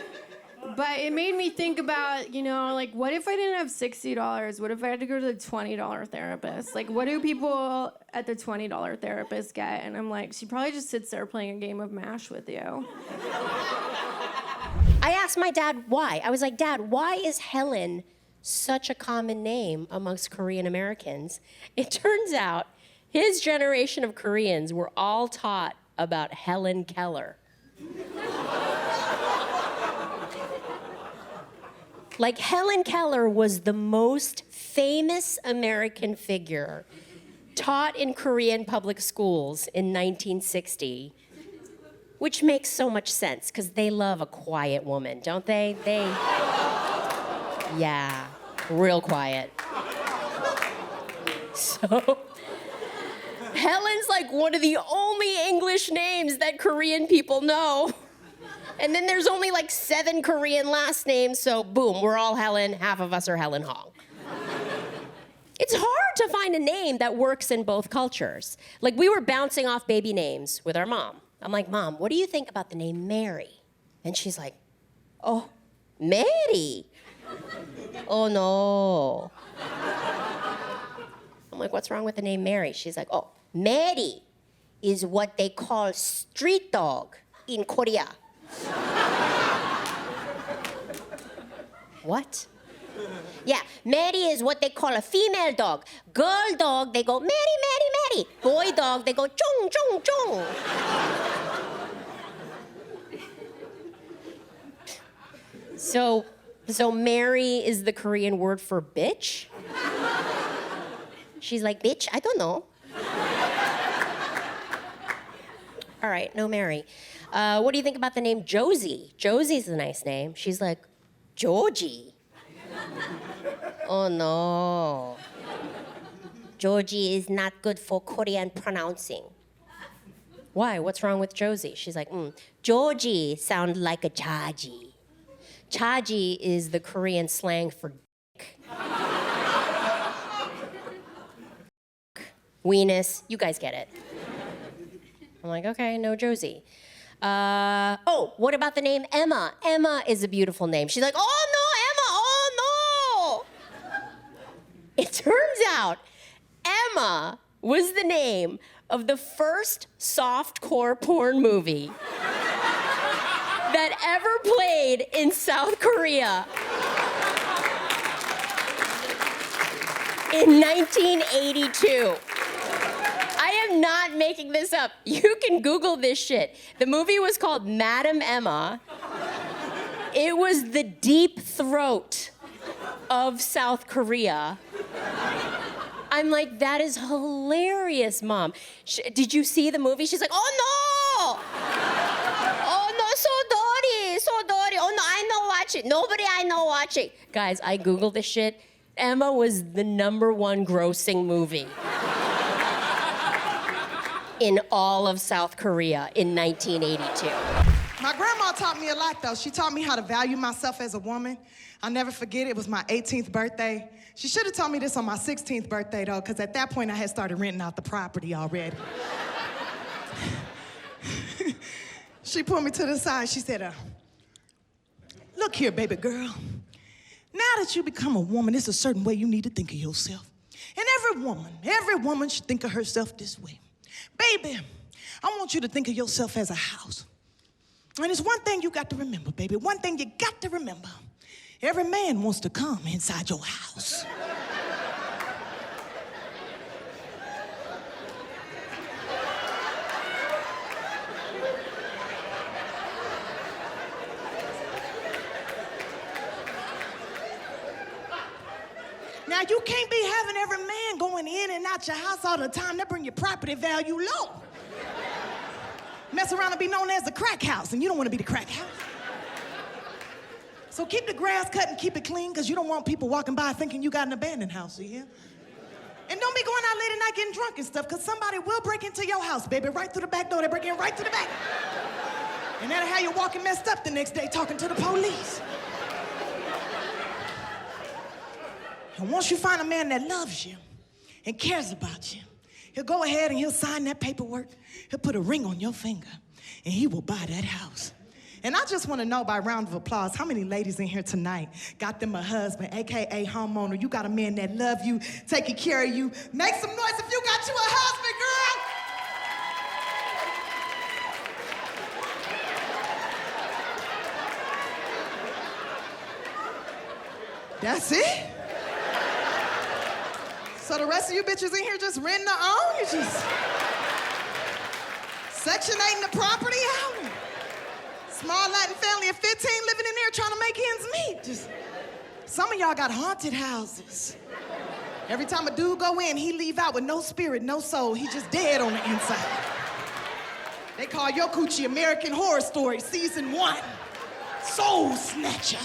But it made me think about, like, what if I didn't have $60? What if I had to go to the $20 therapist? Like, what do people at the $20 therapist get? And I'm like, she probably just sits there playing a game of MASH with you. I asked my dad why. I was like, Dad, why is Helen such a common name amongst Korean Americans? It turns out his generation of Koreans were all taught about Helen Keller. Like, Helen Keller was the most famous American figure taught in Korean public schools in 1960, which makes so much sense, because they love a quiet woman, don't they? Yeah, real quiet. So, Helen's like one of the only English names that Korean people know. And then there's only like 7 Korean last names, so boom, we're all Helen, half of us are Helen Hong. It's hard to find a name that works in both cultures. Like, we were bouncing off baby names with our mom. I'm like, Mom, what do you think about the name Mary? And she's like, oh, Mary. Oh, no. I'm like, what's wrong with the name Mary? She's like, oh, Mary is what they call street dog in Korea. What? Yeah, Mary is what they call a female dog. Girl dog, they go, Mary, Mary, Mary. Boy dog, they go, Chong, Chong, Chong. So Mary is the Korean word for bitch? She's like, bitch, I don't know. All right, no Mary. What do you think about the name Josie? Josie's a nice name. She's like, Georgie. Oh, no. Georgie is not good for Korean pronouncing. Why? What's wrong with Josie? She's like, Georgie sounds like a chaji. Chaji is the Korean slang for dick. Weenus, you guys get it. I'm like, okay, no Josie. What about the name Emma? Emma is a beautiful name. She's like, oh no, Emma, oh no! It turns out Emma was the name of the first softcore porn movie that ever played in South Korea. in 1982. I am not making this up. You can Google this shit. The movie was called Madam Emma. It was the Deep Throat of South Korea. I'm like, that is hilarious, Mom. Did you see the movie? She's like, oh no! Oh no, so dirty. Oh no, I know watch it. Nobody I know watch it. Guys, I Googled this shit. Emma was the #1 grossing movie in all of South Korea in 1982. My grandma taught me a lot, though. She taught me how to value myself as a woman. I'll never forget it was my 18th birthday. She should have told me this on my 16th birthday, though, because at that point I had started renting out the property already. She pulled me to the side. She said, look here, baby girl. Now that you become a woman, there's a certain way you need to think of yourself. And every woman should think of herself this way. Baby, I want you to think of yourself as a house. And there's one thing you got to remember, baby. One thing you got to remember. Every man wants to come inside your house. Now, you can't be having every man going in and out your house all the time. That bring your property value low. Mess around and be known as the crack house, and you don't want to be the crack house. So keep the grass cut and keep it clean, because you don't want people walking by thinking you got an abandoned house, you hear? And don't be going out late at night getting drunk and stuff, because somebody will break into your house, baby, right through the back door. They break in right through the back. And that'll have you walking messed up the next day talking to the police. And once you find a man that loves you and cares about you, he'll go ahead and he'll sign that paperwork. He'll put a ring on your finger, and he will buy that house. And I just want to know, by round of applause, how many ladies in here tonight got them a husband, AKA homeowner? You got a man that love you, taking care of you. Make some noise if you got you a husband, girl. That's it? So the rest of you bitches in here just renting their own? You just Section 8 the property out? Small Latin family of 15 living in there trying to make ends meet. Just, some of y'all got haunted houses. Every time a dude go in, he leave out with no spirit, no soul. He just dead on the inside. They call your coochie American Horror Story Season 1. Soul Snatcher.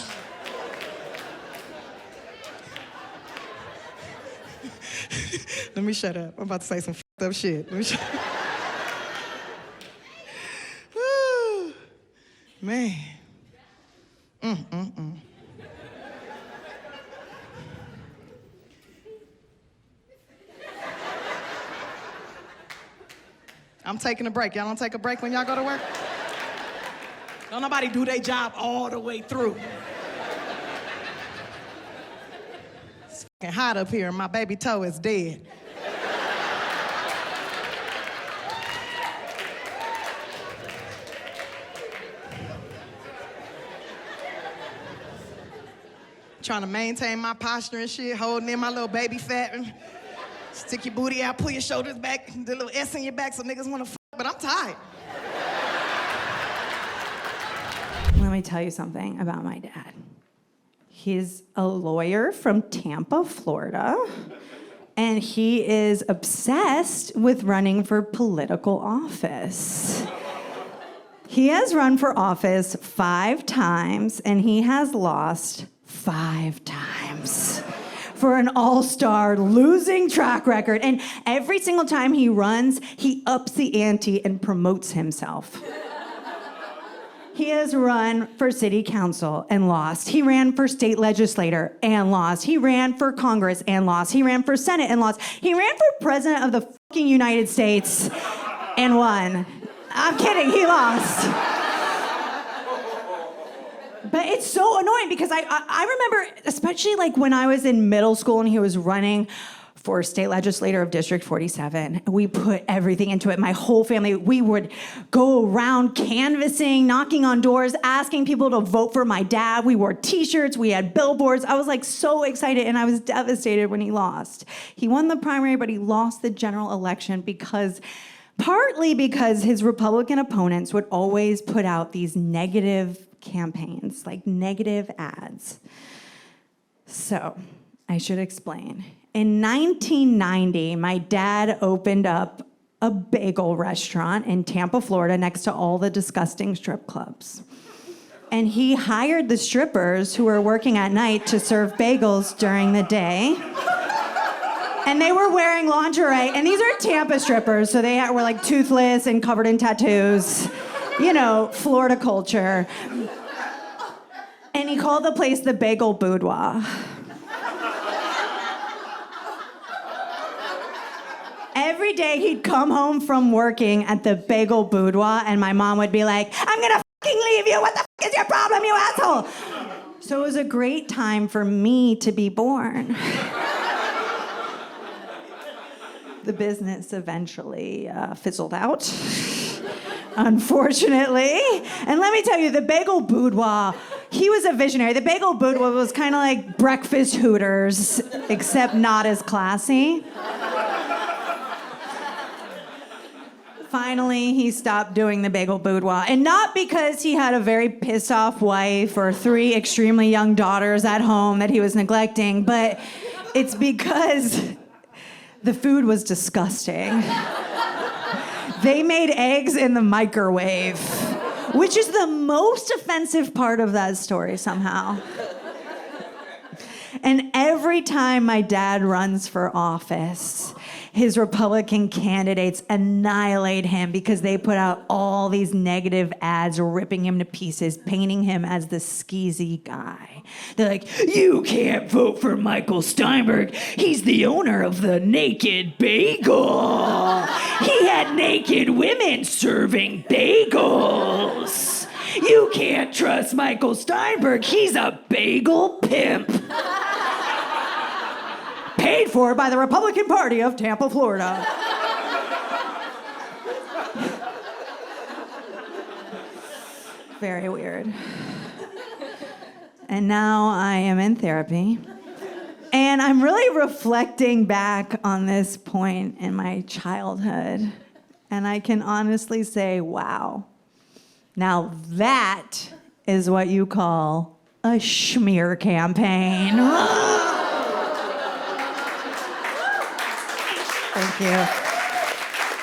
Let me shut up. I'm about to say some f***ed up shit. Let me shut up. Woo. Man. I'm taking a break. Y'all don't take a break when y'all go to work? Don't nobody do their job all the way through. It's fucking hot up here and my baby toe is dead. Trying to maintain my posture and shit, holding in my little baby fat. Stick your booty out, pull your shoulders back, the little S in your back so niggas wanna but I'm tired. Let me tell you something about my dad. He's a lawyer from Tampa, Florida, and he is obsessed with running for political office. He has run for office 5 times, and he has lost 5 times for an all-star losing track record. And every single time he runs, he ups the ante and promotes himself. He has run for city council and lost. He ran for state legislator and lost. He ran for Congress and lost. He ran for Senate and lost. He ran for president of the fucking United States and won. I'm kidding, he lost. But it's so annoying because I remember, especially like when I was in middle school and he was running for state legislator of District 47. We put everything into it. My whole family, we would go around canvassing, knocking on doors, asking people to vote for my dad. We wore t-shirts, we had billboards. I was like so excited, and I was devastated when he lost. He won the primary, but he lost the general election partly because his Republican opponents would always put out these negative campaigns, like negative ads. So I should explain. In 1990, my dad opened up a bagel restaurant in Tampa, Florida, next to all the disgusting strip clubs. And he hired the strippers who were working at night to serve bagels during the day. And they were wearing lingerie, and these are Tampa strippers, so they were like toothless and covered in tattoos. You know, Florida culture. And he called the place the Bagel Boudoir. Every day he'd come home from working at the Bagel Boudoir, and my mom would be like, I'm gonna fucking leave you. What the fuck is your problem, you asshole? So it was a great time for me to be born. The business eventually fizzled out, unfortunately. And let me tell you, the Bagel Boudoir, he was a visionary. The Bagel Boudoir was kind of like breakfast Hooters, except not as classy. Finally, he stopped doing the Bagel Boudoir. And not because he had a very pissed off wife or 3 extremely young daughters at home that he was neglecting, but it's because the food was disgusting. They made eggs in the microwave, which is the most offensive part of that story somehow. And every time my dad runs for office, his Republican candidates annihilate him because they put out all these negative ads ripping him to pieces, painting him as the skeezy guy. They're like, you can't vote for Michael Steinberg. He's the owner of the Naked Bagel. He had naked women serving bagels. You can't trust Michael Steinberg. He's a bagel pimp. Paid for by the Republican Party of Tampa, Florida. Very weird. And now I am in therapy. And I'm really reflecting back on this point in my childhood. And I can honestly say, wow. Now that is what you call a schmear campaign. Thank you.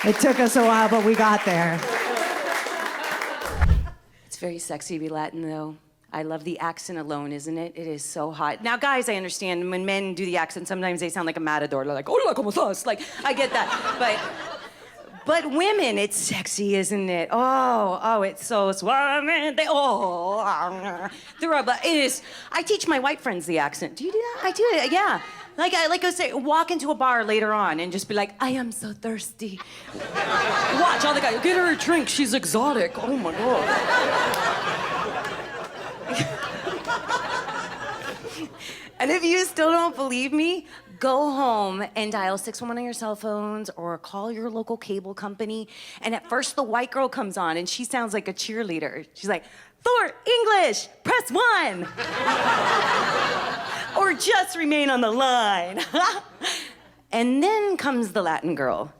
It took us a while, but we got there. It's very sexy to be Latin, though. I love the accent alone, isn't it? It is so hot. Now, guys, I understand when men do the accent, sometimes they sound like a matador. They're like, hola, ¿cómo estás? Like, I get that. But women, it's sexy, isn't it? Oh, it's so suave. But it is. I teach my white friends the accent. Do you do that? I do it, yeah. Like I say, walk into a bar later on and just be like, I am so thirsty. Watch all the guys, get her a drink, she's exotic. Oh my God. And if you still don't believe me, go home and dial 611 on your cell phones or call your local cable company. And at first the white girl comes on and she sounds like a cheerleader. She's like, for English, press 1. Or just remain on the line. And then comes the Latin girl.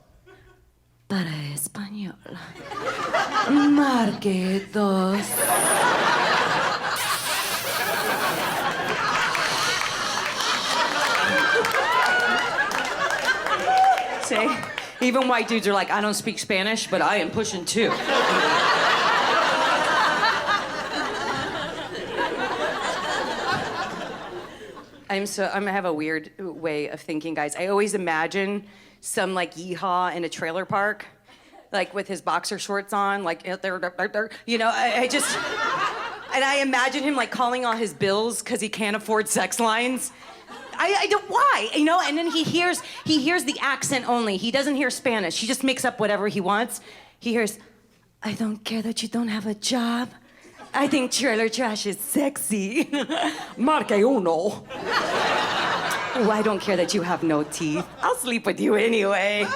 Para español. Marque 2. See? Even white dudes are like, I don't speak Spanish, but I am pushing 2. I have a weird way of thinking, guys. I always imagine some like yeehaw in a trailer park, like with his boxer shorts on, like, you know, and I imagine him like calling all his bills because he can't afford sex lines. I don't, why, you know? And then he hears the accent only. He doesn't hear Spanish. He just makes up whatever he wants. He hears, I don't care that you don't have a job. I think trailer trash is sexy. Marque 1. Oh, I don't care that you have no teeth. I'll sleep with you anyway.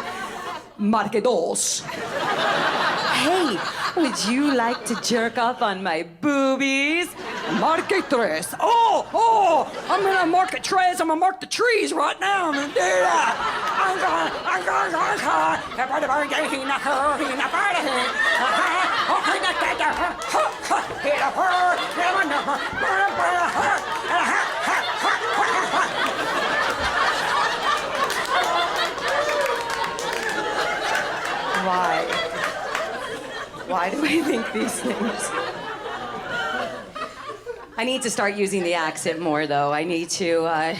Marque dos. Hey, would you like to jerk off on my boobies? Marque tres. Oh, I'm gonna marque tres. I'm gonna mark the trees right now. I'm gonna do that. Why? Why do I think these things? I need to start using the accent more, though. I need to,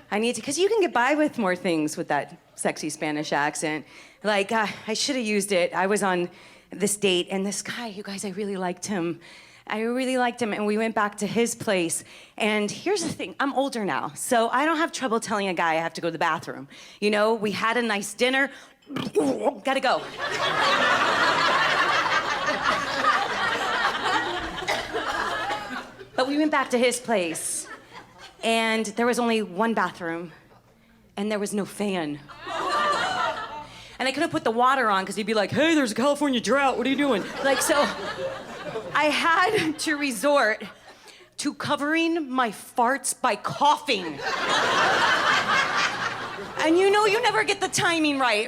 because you can get by with more things with that sexy Spanish accent. Like, I should have used it. I was on this date, and this guy, you guys, I really liked him. And we went back to his place. And here's the thing, I'm older now, so I don't have trouble telling a guy I have to go to the bathroom. You know, we had a nice dinner. Gotta go. But we went back to his place, and there was only one bathroom, and there was no fan. And I couldn't put the water on because he'd be like, hey, there's a California drought, what are you doing? Like, so I had to resort to covering my farts by coughing. And you know you never get the timing right?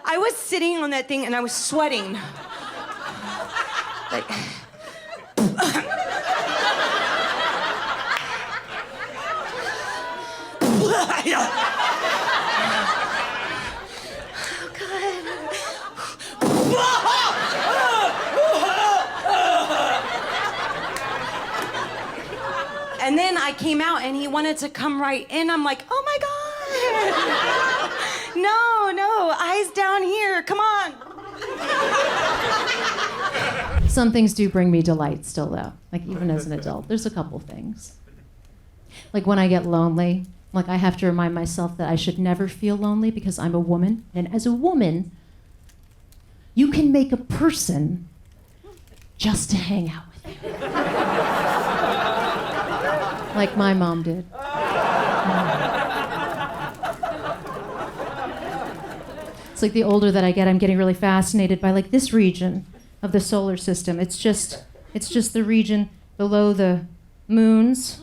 I was sitting on that thing and I was sweating. Like, and then I came out and he wanted to come right in. I'm like, oh my God. No, eyes down here, come on. Some things do bring me delight still, though, like even as an adult. There's a couple things. Like when I get lonely, like I have to remind myself that I should never feel lonely because I'm a woman. And as a woman, you can make a person just to hang out with you. Like my mom did. It's like the older that I get, I'm getting really fascinated by like this region of the solar system. It's just the region below the moons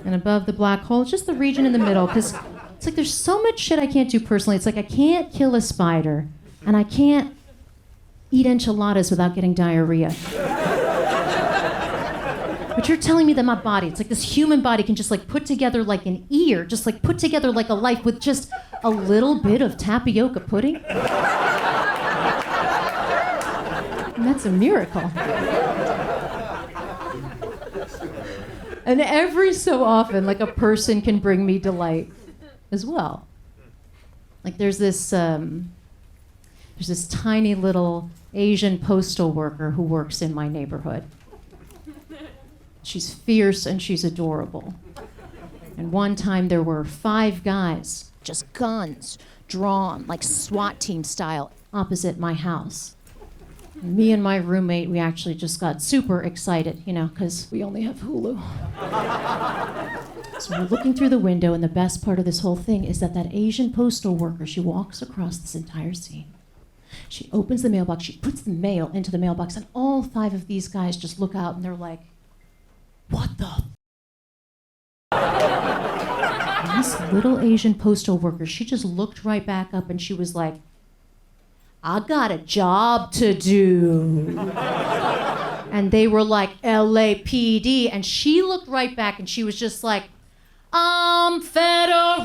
and above the black hole. It's just the region in the middle, because it's like there's so much shit I can't do personally. It's like I can't kill a spider, and I can't eat enchiladas without getting diarrhea. But you're telling me that my body, it's like this human body can just like put together like an ear, just like put together like a life with just a little bit of tapioca pudding? And that's a miracle. And every so often, like a person can bring me delight as well. Like there's this tiny little Asian postal worker who works in my neighborhood. She's fierce and she's adorable. And one time there were 5 guys, just guns drawn, like SWAT team style, opposite my house. And me and my roommate, we actually just got super excited, you know, because we only have Hulu. So we're looking through the window, and the best part of this whole thing is that Asian postal worker, she walks across this entire scene. She opens the mailbox, she puts the mail into the mailbox, and all 5 of these guys just look out and they're like, what the And this little Asian postal worker, she just looked right back up and she was like, I got a job to do. And they were like, LAPD. And she looked right back and she was just like, I'm federal.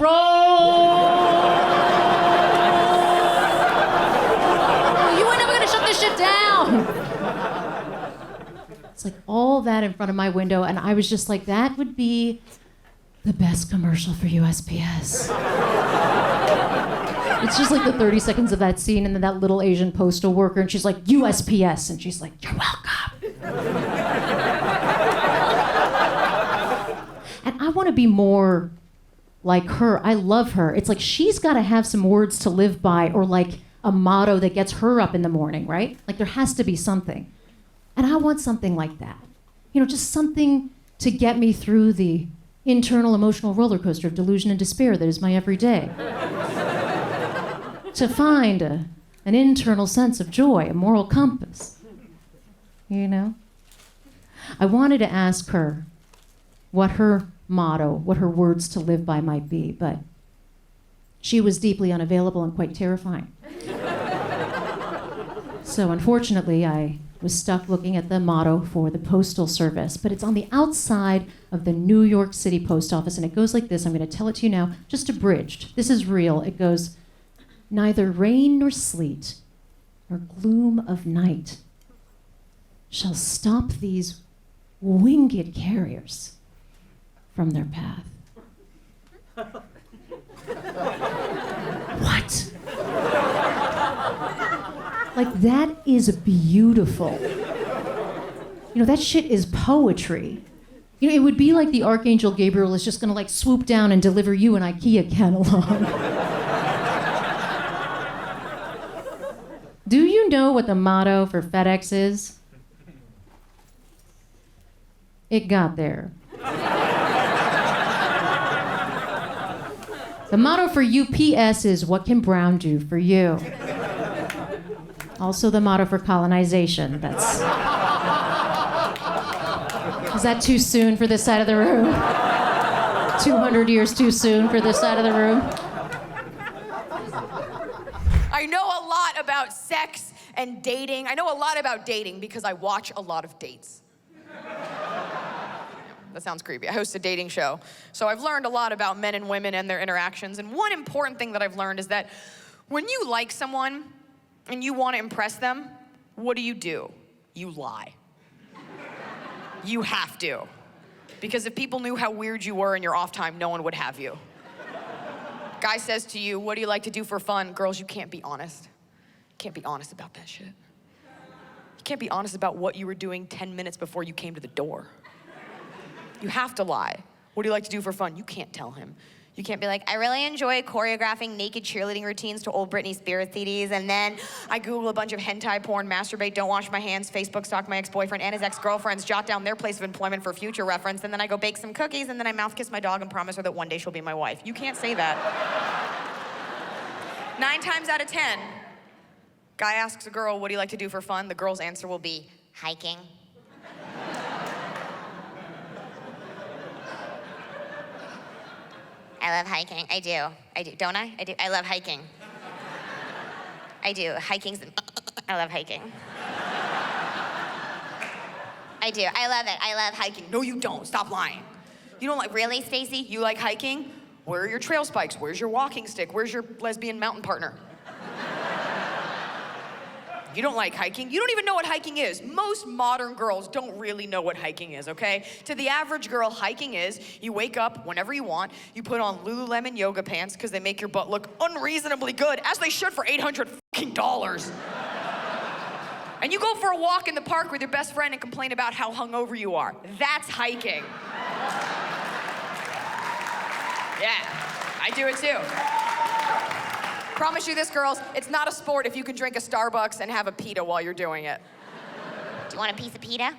You were never gonna shut this shit down. It's like all that in front of my window, and I was just like, that would be the best commercial for USPS. It's just like the 30 seconds of that scene, and then that little Asian postal worker, and she's like, USPS, and she's like, you're welcome. And I want to be more like her. I love her. It's like she's got to have some words to live by, or like a motto that gets her up in the morning, right? Like there has to be something. And I want something like that. You know, just something to get me through the internal emotional roller coaster of delusion and despair that is my everyday. To find an internal sense of joy, a moral compass. You know? I wanted to ask her what her motto, what her words to live by might be, but she was deeply unavailable and quite terrifying. So unfortunately, I was stuck looking at the motto for the Postal Service, but it's on the outside of the New York City Post Office, and it goes like this. I'm going to tell it to you now, just abridged. This is real. It goes, "Neither rain nor sleet nor gloom of night shall stop these winged carriers from their path." What? Like, that is beautiful. You know, that shit is poetry. You know, it would be like the Archangel Gabriel is just gonna like swoop down and deliver you an IKEA catalog. Do you know what the motto for FedEx is? It got there. The motto for UPS is, "What can Brown do for you?" Also the motto for colonization. Is that too soon for this side of the room? 200 years too soon for this side of the room? I know a lot about sex and dating. I know a lot about dating because I watch a lot of dates. That sounds creepy. I host a dating show. So I've learned a lot about men and women and their interactions. And one important thing that I've learned is that when you like someone and you want to impress them, what do? You lie. You have to. Because if people knew how weird you were in your off time, no one would have you. Guy says to you, "What do you like to do for fun?" Girls, you can't be honest. You can't be honest about that shit. You can't be honest about what you were doing 10 minutes before you came to the door. You have to lie. "What do you like to do for fun?" You can't tell him. You can't be like, "I really enjoy choreographing naked cheerleading routines to old Britney Spears CDs, and then I Google a bunch of hentai porn, masturbate, don't wash my hands, Facebook stalk my ex-boyfriend and his ex-girlfriends, jot down their place of employment for future reference, and then I go bake some cookies, and then I mouth kiss my dog and promise her that one day she'll be my wife." You can't say that. 9 times out of 10, guy asks a girl, "What do you like to do for fun?" The girl's answer will be, "Hiking." I love hiking. I do. Don't I? I do. I love hiking. I do. I love hiking. I do. I love it. I love hiking. No, you don't. Stop lying. You don't like, really, Stacy? You like hiking? Where are your trail spikes? Where's your walking stick? Where's your lesbian mountain partner? You don't like hiking. You don't even know what hiking is. Most modern girls don't really know what hiking is, okay? To the average girl, hiking is you wake up whenever you want, you put on Lululemon yoga pants because they make your butt look unreasonably good, as they should for $800. And you go for a walk in the park with your best friend and complain about how hungover you are. That's hiking. Yeah, I do it too. Promise you this, girls, it's not a sport if you can drink a Starbucks and have a pita while you're doing it. Do you want a piece of pita?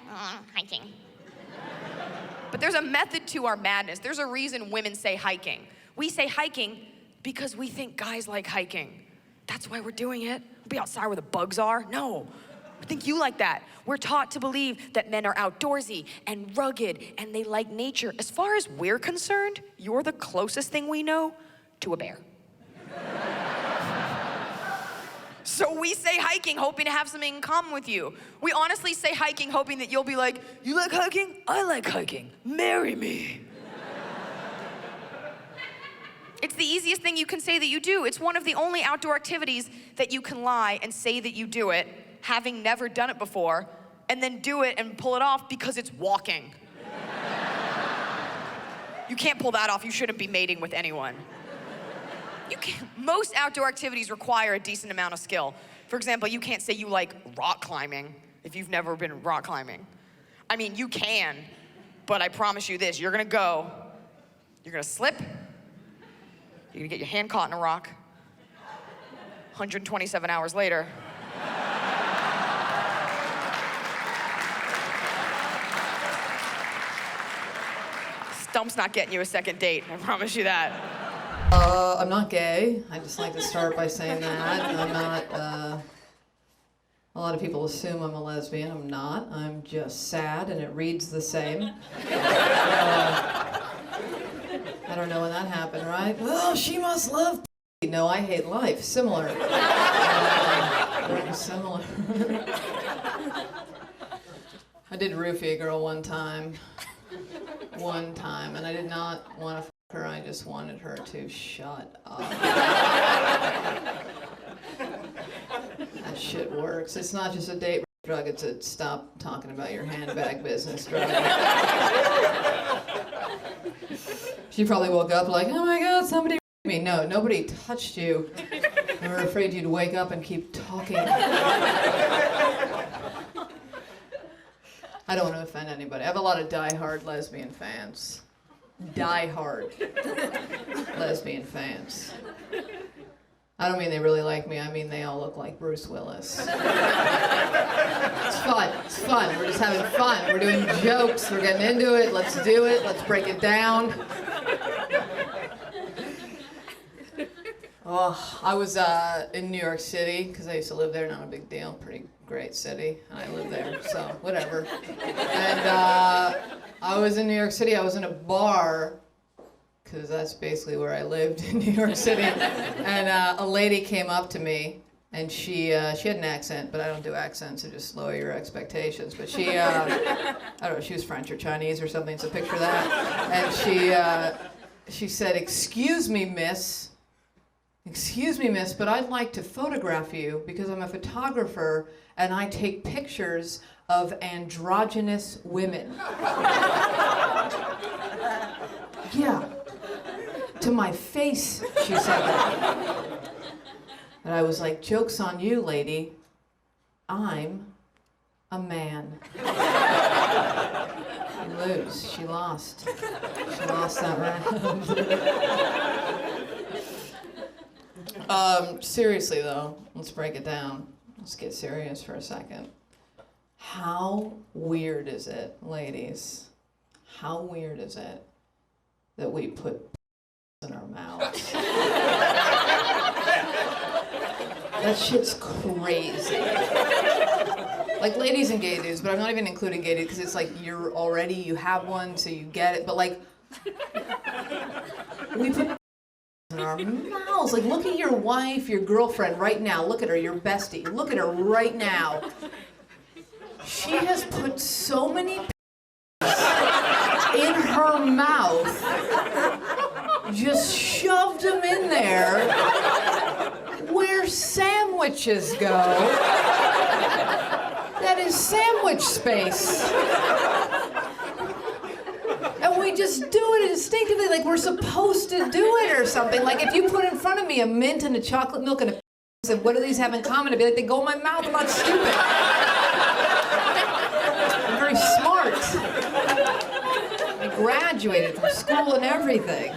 Hiking. But there's a method to our madness. There's a reason women say hiking. We say hiking because we think guys like hiking. That's why we're doing it. We'll be outside where the bugs are. No, I think you like that. We're taught to believe that men are outdoorsy and rugged and they like nature. As far as we're concerned, you're the closest thing we know to a bear. So we say hiking hoping to have something in common with you. We honestly say hiking hoping that you'll be like, "You like hiking? I like hiking. Marry me." It's the easiest thing you can say that you do. It's one of the only outdoor activities that you can lie and say that you do it, having never done it before, and then do it and pull it off because it's walking. You can't pull that off. You shouldn't be mating with anyone. Most outdoor activities require a decent amount of skill. For example, you can't say you like rock climbing if you've never been rock climbing. I mean, you can, but I promise you this, you're gonna go, you're gonna slip, you're gonna get your hand caught in a rock. 127 hours later, Stump's not getting you a second date, I promise you that. I'm not gay. I just like to start by saying that. I'm not, a lot of people assume I'm a lesbian. I'm not. I'm just sad, and it reads the same. I don't know when that happened, right? Well, she must love No, I hate life. Similar. Very similar. I did roofie a girl one time, and I did not want to fuck her. I just wanted her to shut up. That shit works. It's not just a date drug. It's a stop talking about your handbag business drug. She probably woke up like, oh my God, somebody me. No, nobody touched you. They were afraid you'd wake up and keep talking. I don't want to offend anybody. I have a lot of die-hard lesbian fans. Die-hard lesbian fans. I don't mean they really like me. I mean they all look like Bruce Willis. It's fun. It's fun. We're just having fun. We're doing jokes. We're getting into it. Let's do it. Let's break it down. Oh, I was in New York City because I used to live there. Not a big deal. Pretty great city. I live there, so whatever. And I was in New York City. I was in a bar because that's basically where I lived in New York City. And a lady came up to me, and she had an accent, but I don't do accents, so just lower your expectations. But she, I don't know, she was French or Chinese or something, so picture that. And she said, excuse me, miss, but I'd like to photograph you because I'm a photographer and I take pictures of androgynous women. Yeah. To my face, she said that. And I was like, joke's on you, lady. I'm a man. You lose. She lost. She lost that round. Seriously though, let's break it down. Let's get serious for a second. How weird is it, ladies? How weird is it that we put in our mouths? That shit's crazy. Like ladies and gay dudes, but I'm not even including gay dudes because it's like you have one, so you get it. But like, we put in our mouths. Like, look at your wife, your girlfriend right now. Look at her, your bestie. Look at her right now. She has put so many in her mouth, just shoved them in there where sandwiches go. That is sandwich space. And we just do it instinctively like we're supposed to do it or something. Like if you put in front of me a mint and a chocolate milk and a and what do these have in common? I'd be like, they go in my mouth, I'm not stupid. I'm very smart. I graduated from school and everything.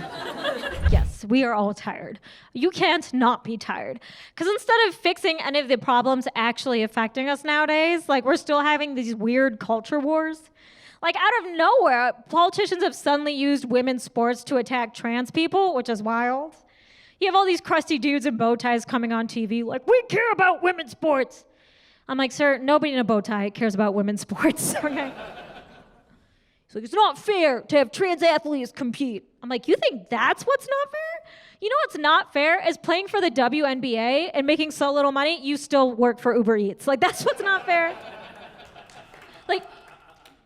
Yes, we are all tired. You can't not be tired. Because instead of fixing any of the problems actually affecting us nowadays, like we're still having these weird culture wars. Like out of nowhere, politicians have suddenly used women's sports to attack trans people, which is wild. You have all these crusty dudes in bow ties coming on TV like, we care about women's sports. I'm like, sir, nobody in a bow tie cares about women's sports, okay? He's like, it's not fair to have trans athletes compete. I'm like, you think that's what's not fair? You know what's not fair is playing for the WNBA and making so little money, you still work for Uber Eats. Like, that's what's not fair. Like,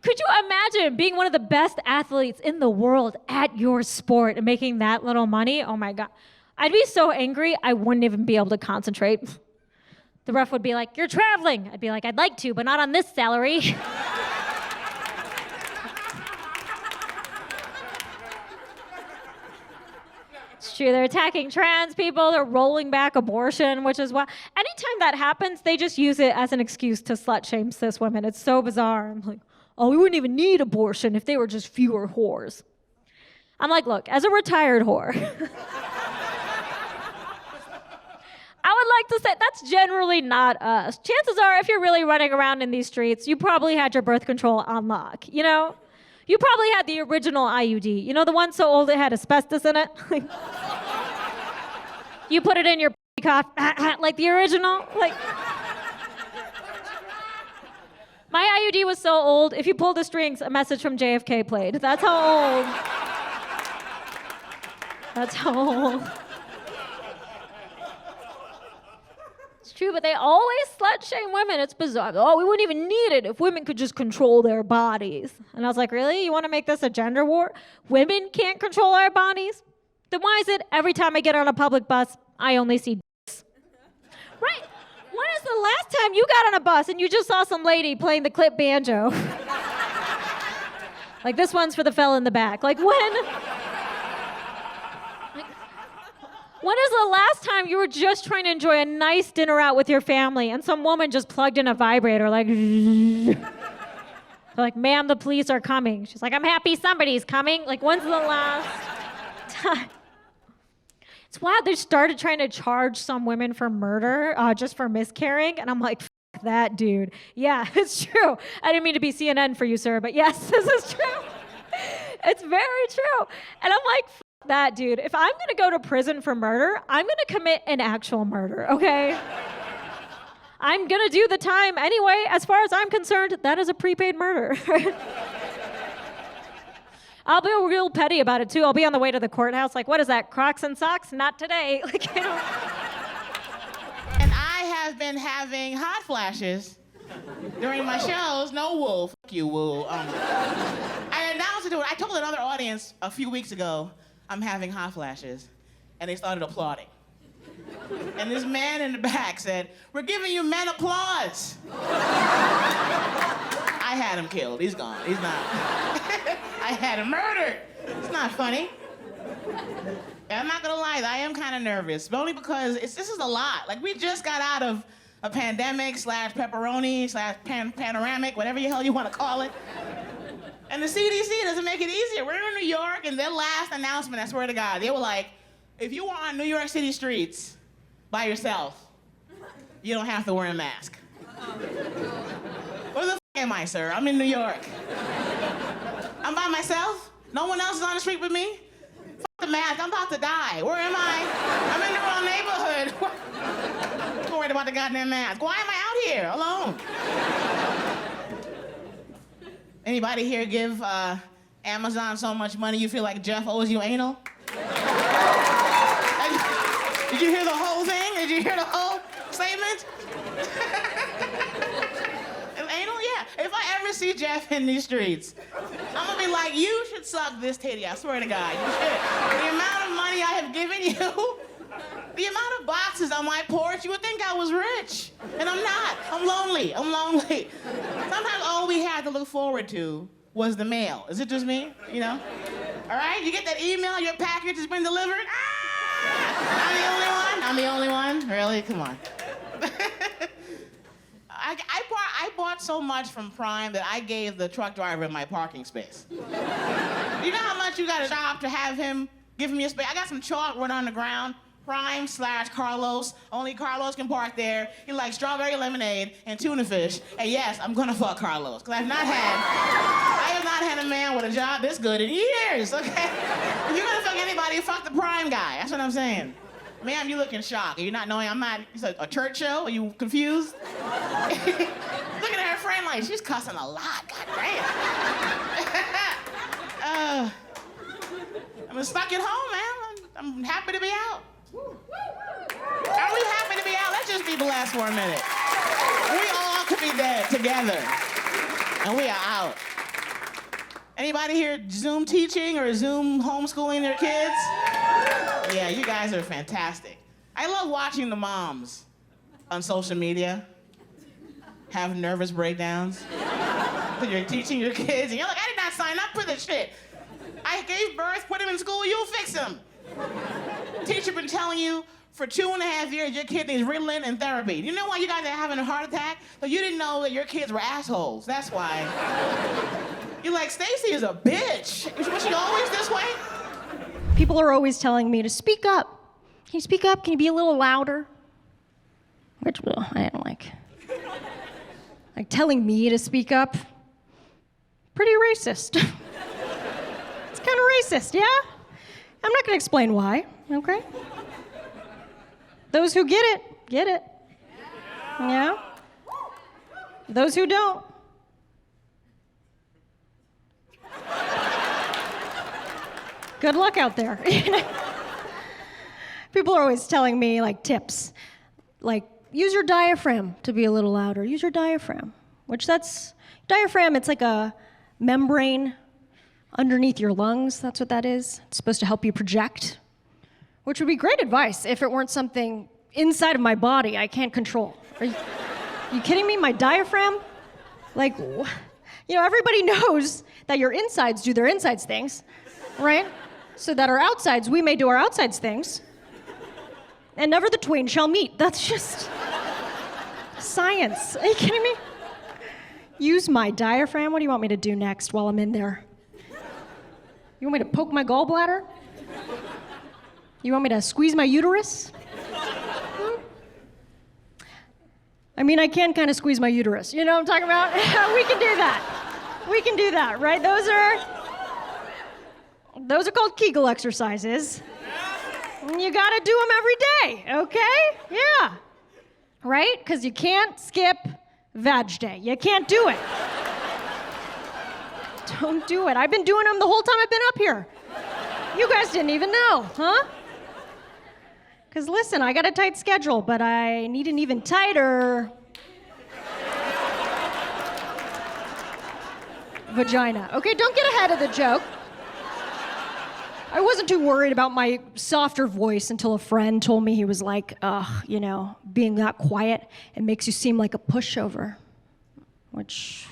could you imagine being one of the best athletes in the world at your sport and making that little money? Oh my God. I'd be so angry, I wouldn't even be able to concentrate. The ref would be like, you're traveling. I'd be like, I'd like to, but not on this salary. It's true, they're attacking trans people, they're rolling back abortion, which is why, anytime that happens, they just use it as an excuse to slut shame cis women. It's so bizarre. I'm like, oh, we wouldn't even need abortion if they were just fewer whores. I'm like, look, as a retired whore, I would like to say that's generally not us. Chances are, if you're really running around in these streets, you probably had your birth control on lock, you know? You probably had the original IUD. You know, the one so old it had asbestos in it? You put it in your cough, like the original. Like, my IUD was so old, if you pulled the strings, a message from JFK played. That's how old. That's how old. It's true, but they always slut shame women. It's bizarre. Oh, we wouldn't even need it if women could just control their bodies. And I was like, really? You want to make this a gender war? Women can't control our bodies? Then why is it every time I get on a public bus, I only see dicks? Right? When is the last time you got on a bus and you just saw some lady playing the clip banjo? Like, this one's for the fella in the back. Like, when is the last time you were just trying to enjoy a nice dinner out with your family and some woman just plugged in a vibrator, like, they're like, ma'am, the police are coming. She's like, I'm happy somebody's coming. Like, when's the last time? It's wild. They started trying to charge some women for murder just for miscarrying, and I'm like, F that, dude. Yeah, it's true. I didn't mean to be CNN for you, sir, but yes, this is true. It's very true. And I'm like, F that, dude. If I'm gonna go to prison for murder, I'm gonna commit an actual murder, okay? I'm gonna do the time anyway. As far as I'm concerned, that is a prepaid murder. I'll be real petty about it too. I'll be on the way to the courthouse, like, what is that, Crocs and socks? Not today. Like, you know. And I have been having hot flashes during my shows. No wool, fuck you, wool. I announced it to it. I told another audience a few weeks ago, I'm having hot flashes, and they started applauding. And this man in the back said, we're giving you men applause. I had him killed. He's gone. He's not. I had him murdered. It's not funny. I'm not gonna lie, I am kind of nervous, but only because this is a lot. Like, we just got out of a pandemic / pepperoni / panoramic, whatever the hell you want to call it. And the CDC doesn't make it easier. We're in New York, and their last announcement, I swear to God, they were like, if you were on New York City streets by yourself, you don't have to wear a mask. Where the f am I, sir? I'm in New York. I'm by myself? No one else is on the street with me? F the mask, I'm about to die. Where am I? I'm in the wrong neighborhood. I'm worried about the goddamn mask. Why am I out here alone? Anybody here give Amazon so much money you feel like Jeff owes you anal? Did you hear the whole thing? Did you hear the whole statement? Anal, yeah. If I ever see Jeff in these streets, I'm gonna be like, you should suck this titty, I swear to God, you should. The amount of money I have given you, the amount of boxes on my porch, you would think I was rich. And I'm not. I'm lonely. Sometimes all we had to look forward to was the mail. Is it just me? You know? All right? You get that email, your package has been delivered? Ah! I'm the only one? Really? Come on. I bought so much from Prime that I gave the truck driver my parking space. You know how much you gotta shop to have him give me a space? I got some chalk right on the ground. Prime / Carlos. Only Carlos can park there. He likes strawberry lemonade and tuna fish. And yes, I'm gonna fuck Carlos. Because I have not had a man with a job this good in years, okay? If you're gonna fuck anybody, fuck the Prime guy. That's what I'm saying. Ma'am, you look in shock. Are you not knowing it's a church show? Are you confused? Looking at her friend like, she's cussing a lot, god damn. I'm stuck at home, man. I'm happy to be out. Are we happy to be out? Let's just be blessed for a minute. We all could be dead together. And we are out. Anybody here Zoom teaching or Zoom homeschooling their kids? Yeah, you guys are fantastic. I love watching the moms on social media have nervous breakdowns. Because you're teaching your kids, and you're like, I did not sign up for this shit. I gave birth, put him in school, you'll fix him. Teacher been telling you for 2.5 years your kid needs Ritalin and therapy. You know why you guys are having a heart attack? Because you didn't know that your kids were assholes. That's why. You're like, Stacy is a bitch. Was she always this way? People are always telling me to speak up. Can you speak up? Can you be a little louder? Which I don't like. Like telling me to speak up. Pretty racist. racist, yeah? I'm not gonna explain why, okay? Those who get it, get it. Yeah? Those who don't. Good luck out there. People are always telling me like tips, like use your diaphragm to be a little louder. Use your diaphragm, diaphragm, it's like a membrane underneath your lungs. That's what that is. It's supposed to help you project, which would be great advice if it weren't something inside of my body I can't control. Are you kidding me? My diaphragm? Like, everybody knows that your insides do their insides things, right? So that our outsides, we may do our outsides things. And never the twain shall meet. That's just science. Are you kidding me? Use my diaphragm? What do you want me to do next while I'm in there? You want me to poke my gallbladder? You want me to squeeze my uterus? I mean, I can kind of squeeze my uterus. You know what I'm talking about? We can do that. We can do that, right? Those are called Kegel exercises. You gotta do them every day, okay? Yeah. Right? Because you can't skip Vag Day. You can't do it. Don't do it. I've been doing them the whole time I've been up here. You guys didn't even know, huh? Because listen, I got a tight schedule, but I need an even tighter vagina. Okay, don't get ahead of the joke. I wasn't too worried about my softer voice until a friend told me he was like, being that quiet, it makes you seem like a pushover. Which,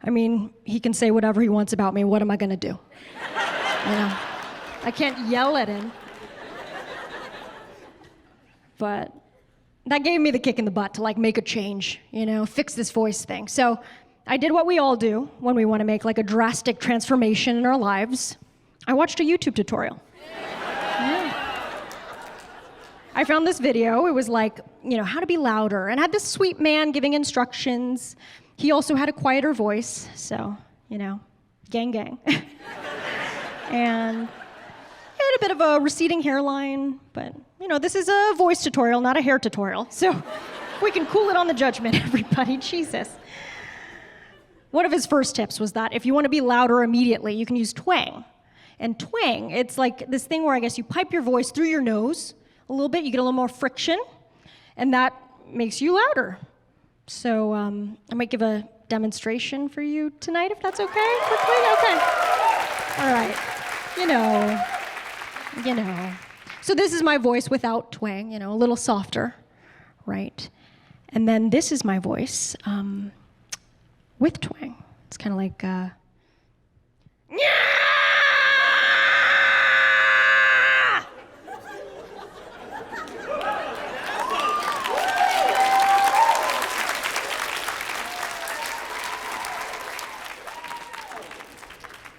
I mean, he can say whatever he wants about me. What am I gonna do? I can't yell at him. But that gave me the kick in the butt to like make a change, fix this voice thing. So I did what we all do when we want to make like a drastic transformation in our lives. I watched a YouTube tutorial. Yeah. I found this video. It was like, how to be louder, and had this sweet man giving instructions. He also had a quieter voice, so, gang gang. And he had a bit of a receding hairline, but, this is a voice tutorial, not a hair tutorial. So we can cool it on the judgment, everybody. Jesus. One of his first tips was that if you want to be louder immediately, you can use twang. And twang, it's like this thing where I guess you pipe your voice through your nose a little bit, you get a little more friction, and that makes you louder. So I might give a demonstration for you tonight, if that's okay, quickly? Okay. All right. So this is my voice without twang, a little softer, right? And then this is my voice with twang. It's kind of like,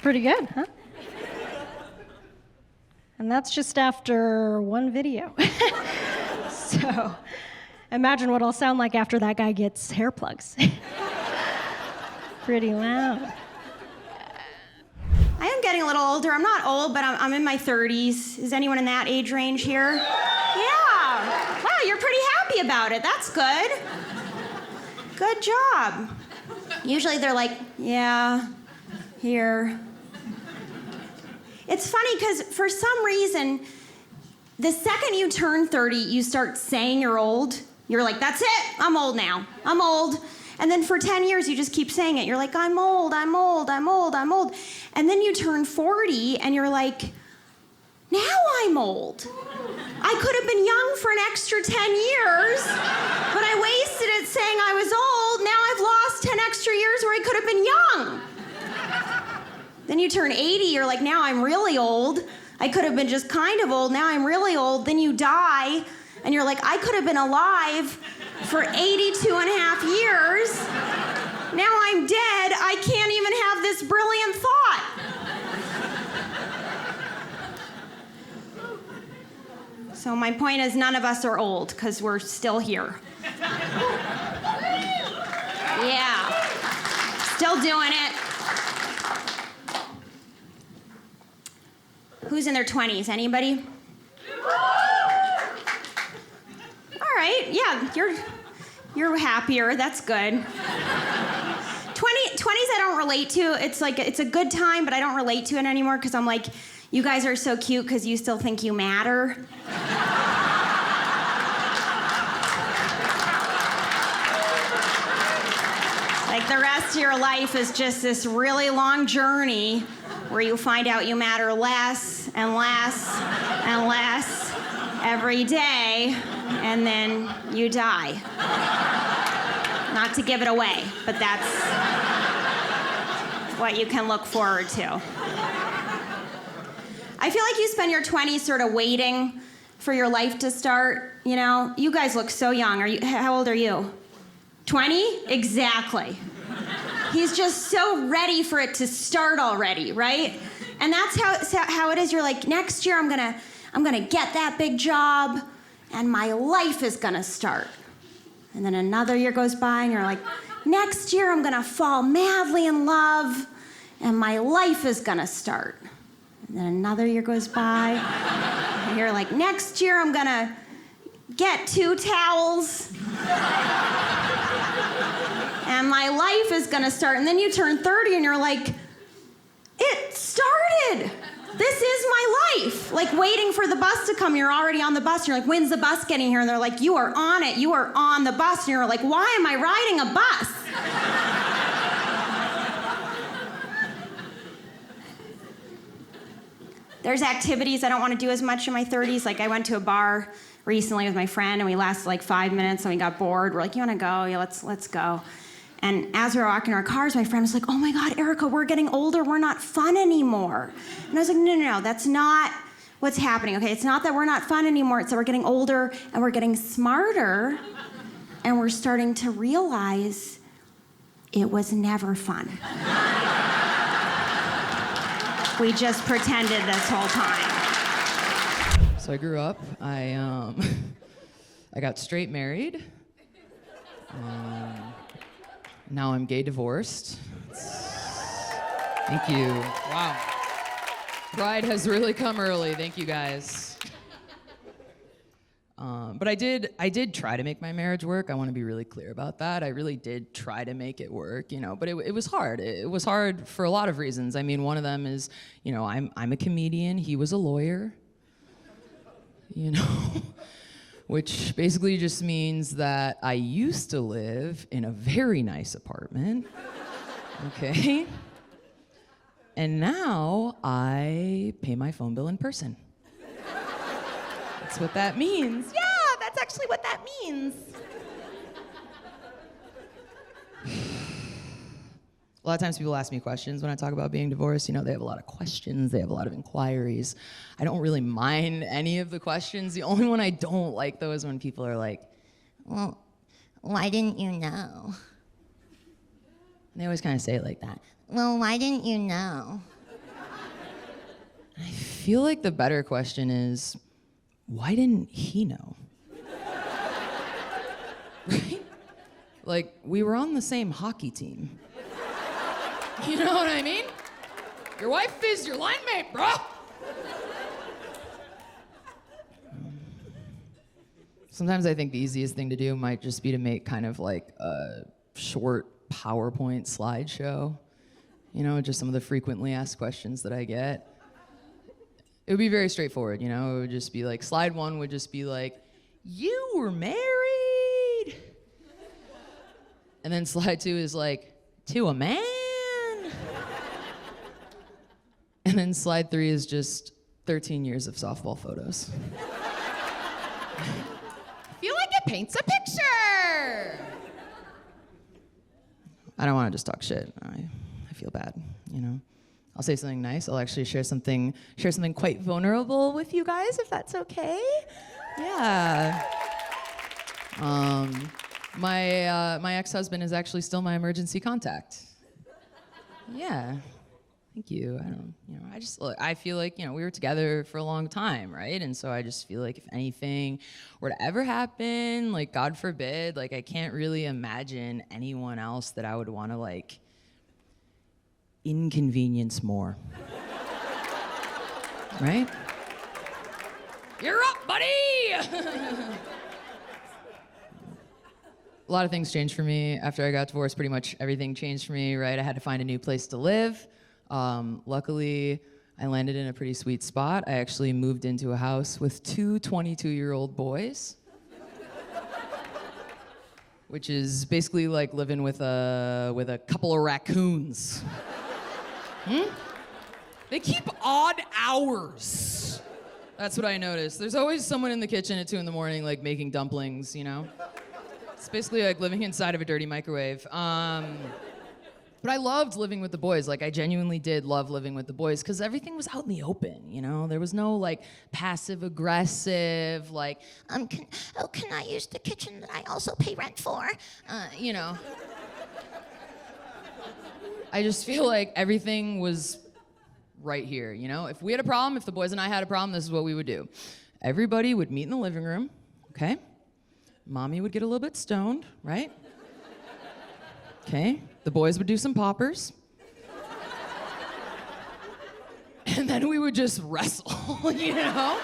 pretty good, huh? And that's just after one video. So imagine what I'll sound like after that guy gets hair plugs. Pretty loud. I am getting a little older. I'm not old, but I'm in my 30s. Is anyone in that age range here? Yeah. Wow, you're pretty happy about it. That's good. Good job. Usually they're like, yeah, here. It's funny because for some reason, the second you turn 30, you start saying you're old. You're like, that's it, I'm old now. I'm old. And then for 10 years, you just keep saying it. You're like, I'm old, I'm old, I'm old, I'm old. And then you turn 40 and you're like, now I'm old. I could have been young for an extra 10 years, but I wasted it saying I was old. Now I've lost 10 extra years where I could have been young. Then you turn 80, you're like, now I'm really old. I could have been just kind of old, now I'm really old. Then you die, and you're like, I could have been alive for 82 and a half years. Now I'm dead, I can't even have this brilliant thought. So my point is, none of us are old, because we're still here. Yeah, still doing it. Who's in their 20s? Anybody? All right, yeah, you're happier. That's good. 20s I don't relate to. It's like it's a good time, but I don't relate to it anymore because I'm like, you guys are so cute because you still think you matter. Like the rest of your life is just this really long journey where you find out you matter less and less and less every day, and then you die. Not to give it away, but that's what you can look forward to. I feel like you spend your 20s sort of waiting for your life to start, you know? You guys look so young. How old are you? 20? Exactly. He's just so ready for it to start already, right? And that's how it is. You're like, next year I'm gonna get that big job and my life is gonna start. And then another year goes by and you're like, next year I'm gonna fall madly in love and my life is gonna start. And then another year goes by and you're like, next year I'm gonna get 2 towels and my life is gonna start. And then you turn 30 and you're like, it started. This is my life. Like waiting for the bus to come, you're already on the bus. You're like, when's the bus getting here? And they're like, you are on it. You are on the bus. And you're like, why am I riding a bus? There's activities I don't want to do as much in my 30s. Like I went to a bar recently with my friend and we lasted like 5 minutes and we got bored. We're like, you want to go? Yeah, let's go. And as we were walking in our cars, my friend was like, oh my God, Erica, we're getting older. We're not fun anymore. And I was like, no, that's not what's happening, okay? It's not that we're not fun anymore. It's that we're getting older and we're getting smarter and we're starting to realize it was never fun. We just pretended this whole time. So I grew up. I got straight married. Now I'm gay divorced. Thank you. Wow. Bride has really come early. Thank you guys. But I did try to make my marriage work. I want to be really clear about that. I really did try to make it work, you know, but it was hard. It was hard for a lot of reasons. I mean, one of them is, you know, I'm a comedian. He was a lawyer. You know, which basically just means that I used to live in a very nice apartment, okay? And now I pay my phone bill in person. That's what that means. Yeah, that's actually what that means. A lot of times people ask me questions when I talk about being divorced. You know, they have a lot of questions, they have a lot of inquiries. I don't really mind any of the questions. The only one I don't like, though, is when people are like, well, why didn't you know? And they always kind of say it like that. Well, why didn't you know? I feel like the better question is, why didn't he know? Right? Like, we were on the same hockey team. You know what I mean? Your wife is your line mate, bro. Sometimes I think the easiest thing to do might just be to make kind of like a short PowerPoint slideshow. You know, just some of the frequently asked questions that I get. It would be very straightforward, you know? It would just be like, slide 1 would just be like, you were married. And then slide 2 is like, to a man. And then slide 3 is just 13 years of softball photos. I feel like it paints a picture. I don't want to just talk shit. I feel bad, you know? I'll say something nice. I'll actually share something quite vulnerable with you guys, if that's okay. Yeah. My ex-husband is actually still my emergency contact. Yeah. Thank you. I feel like, you know, we were together for a long time, right? And so I just feel like if anything were to ever happen, like God forbid, like I can't really imagine anyone else that I would want to like inconvenience more. right? You're up, buddy! A lot of things changed for me after I got divorced. Pretty much everything changed for me, right? I had to find a new place to live. Luckily, I landed in a pretty sweet spot. I actually moved into a house with two 22-year-old boys, which is basically like living with a couple of raccoons. They keep odd hours. That's what I noticed. There's always someone in the kitchen at 2 in the morning, like making dumplings, you know? It's basically like living inside of a dirty microwave. But I loved living with the boys. Like, I genuinely did love living with the boys because everything was out in the open, you know? There was no, like, passive-aggressive, like, can I use the kitchen that I also pay rent for? You know. I just feel like everything was right here, you know? If we had a problem, if the boys and I had a problem, this is what we would do. Everybody would meet in the living room, okay? Mommy would get a little bit stoned, right? Okay, the boys would do some poppers. And then we would just wrestle, you know?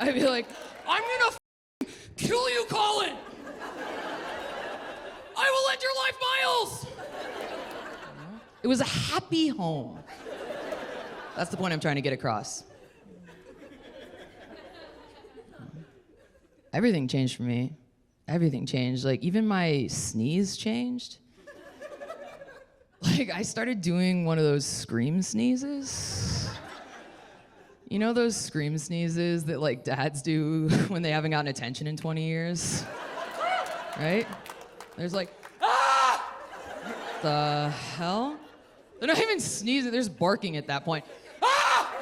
I'd be like, I'm gonna kill you, Colin! I will end your life, Miles! It was a happy home. That's the point I'm trying to get across. Everything changed for me. Everything changed. Like, even my sneeze changed. Like, I started doing one of those scream sneezes. You know those scream sneezes that, like, dads do when they haven't gotten attention in 20 years? Right? There's like, ah! What the hell? They're not even sneezing, they're just barking at that point. Ah!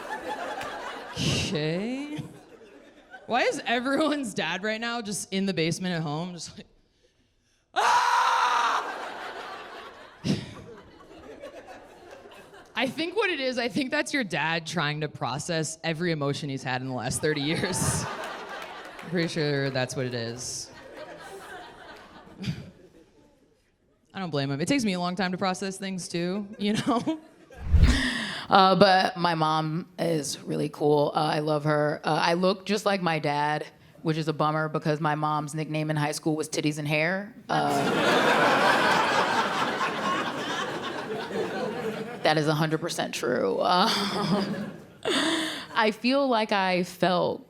Okay. Why is everyone's dad right now just in the basement at home, just like, ah! I think what it is, I think that's your dad trying to process every emotion he's had in the last 30 years. I'm pretty sure that's what it is. I don't blame him. It takes me a long time to process things too, you know? But my mom is really cool. I love her. I look just like my dad, which is a bummer because my mom's nickname in high school was Titties and Hair. That is 100% true. I feel like I felt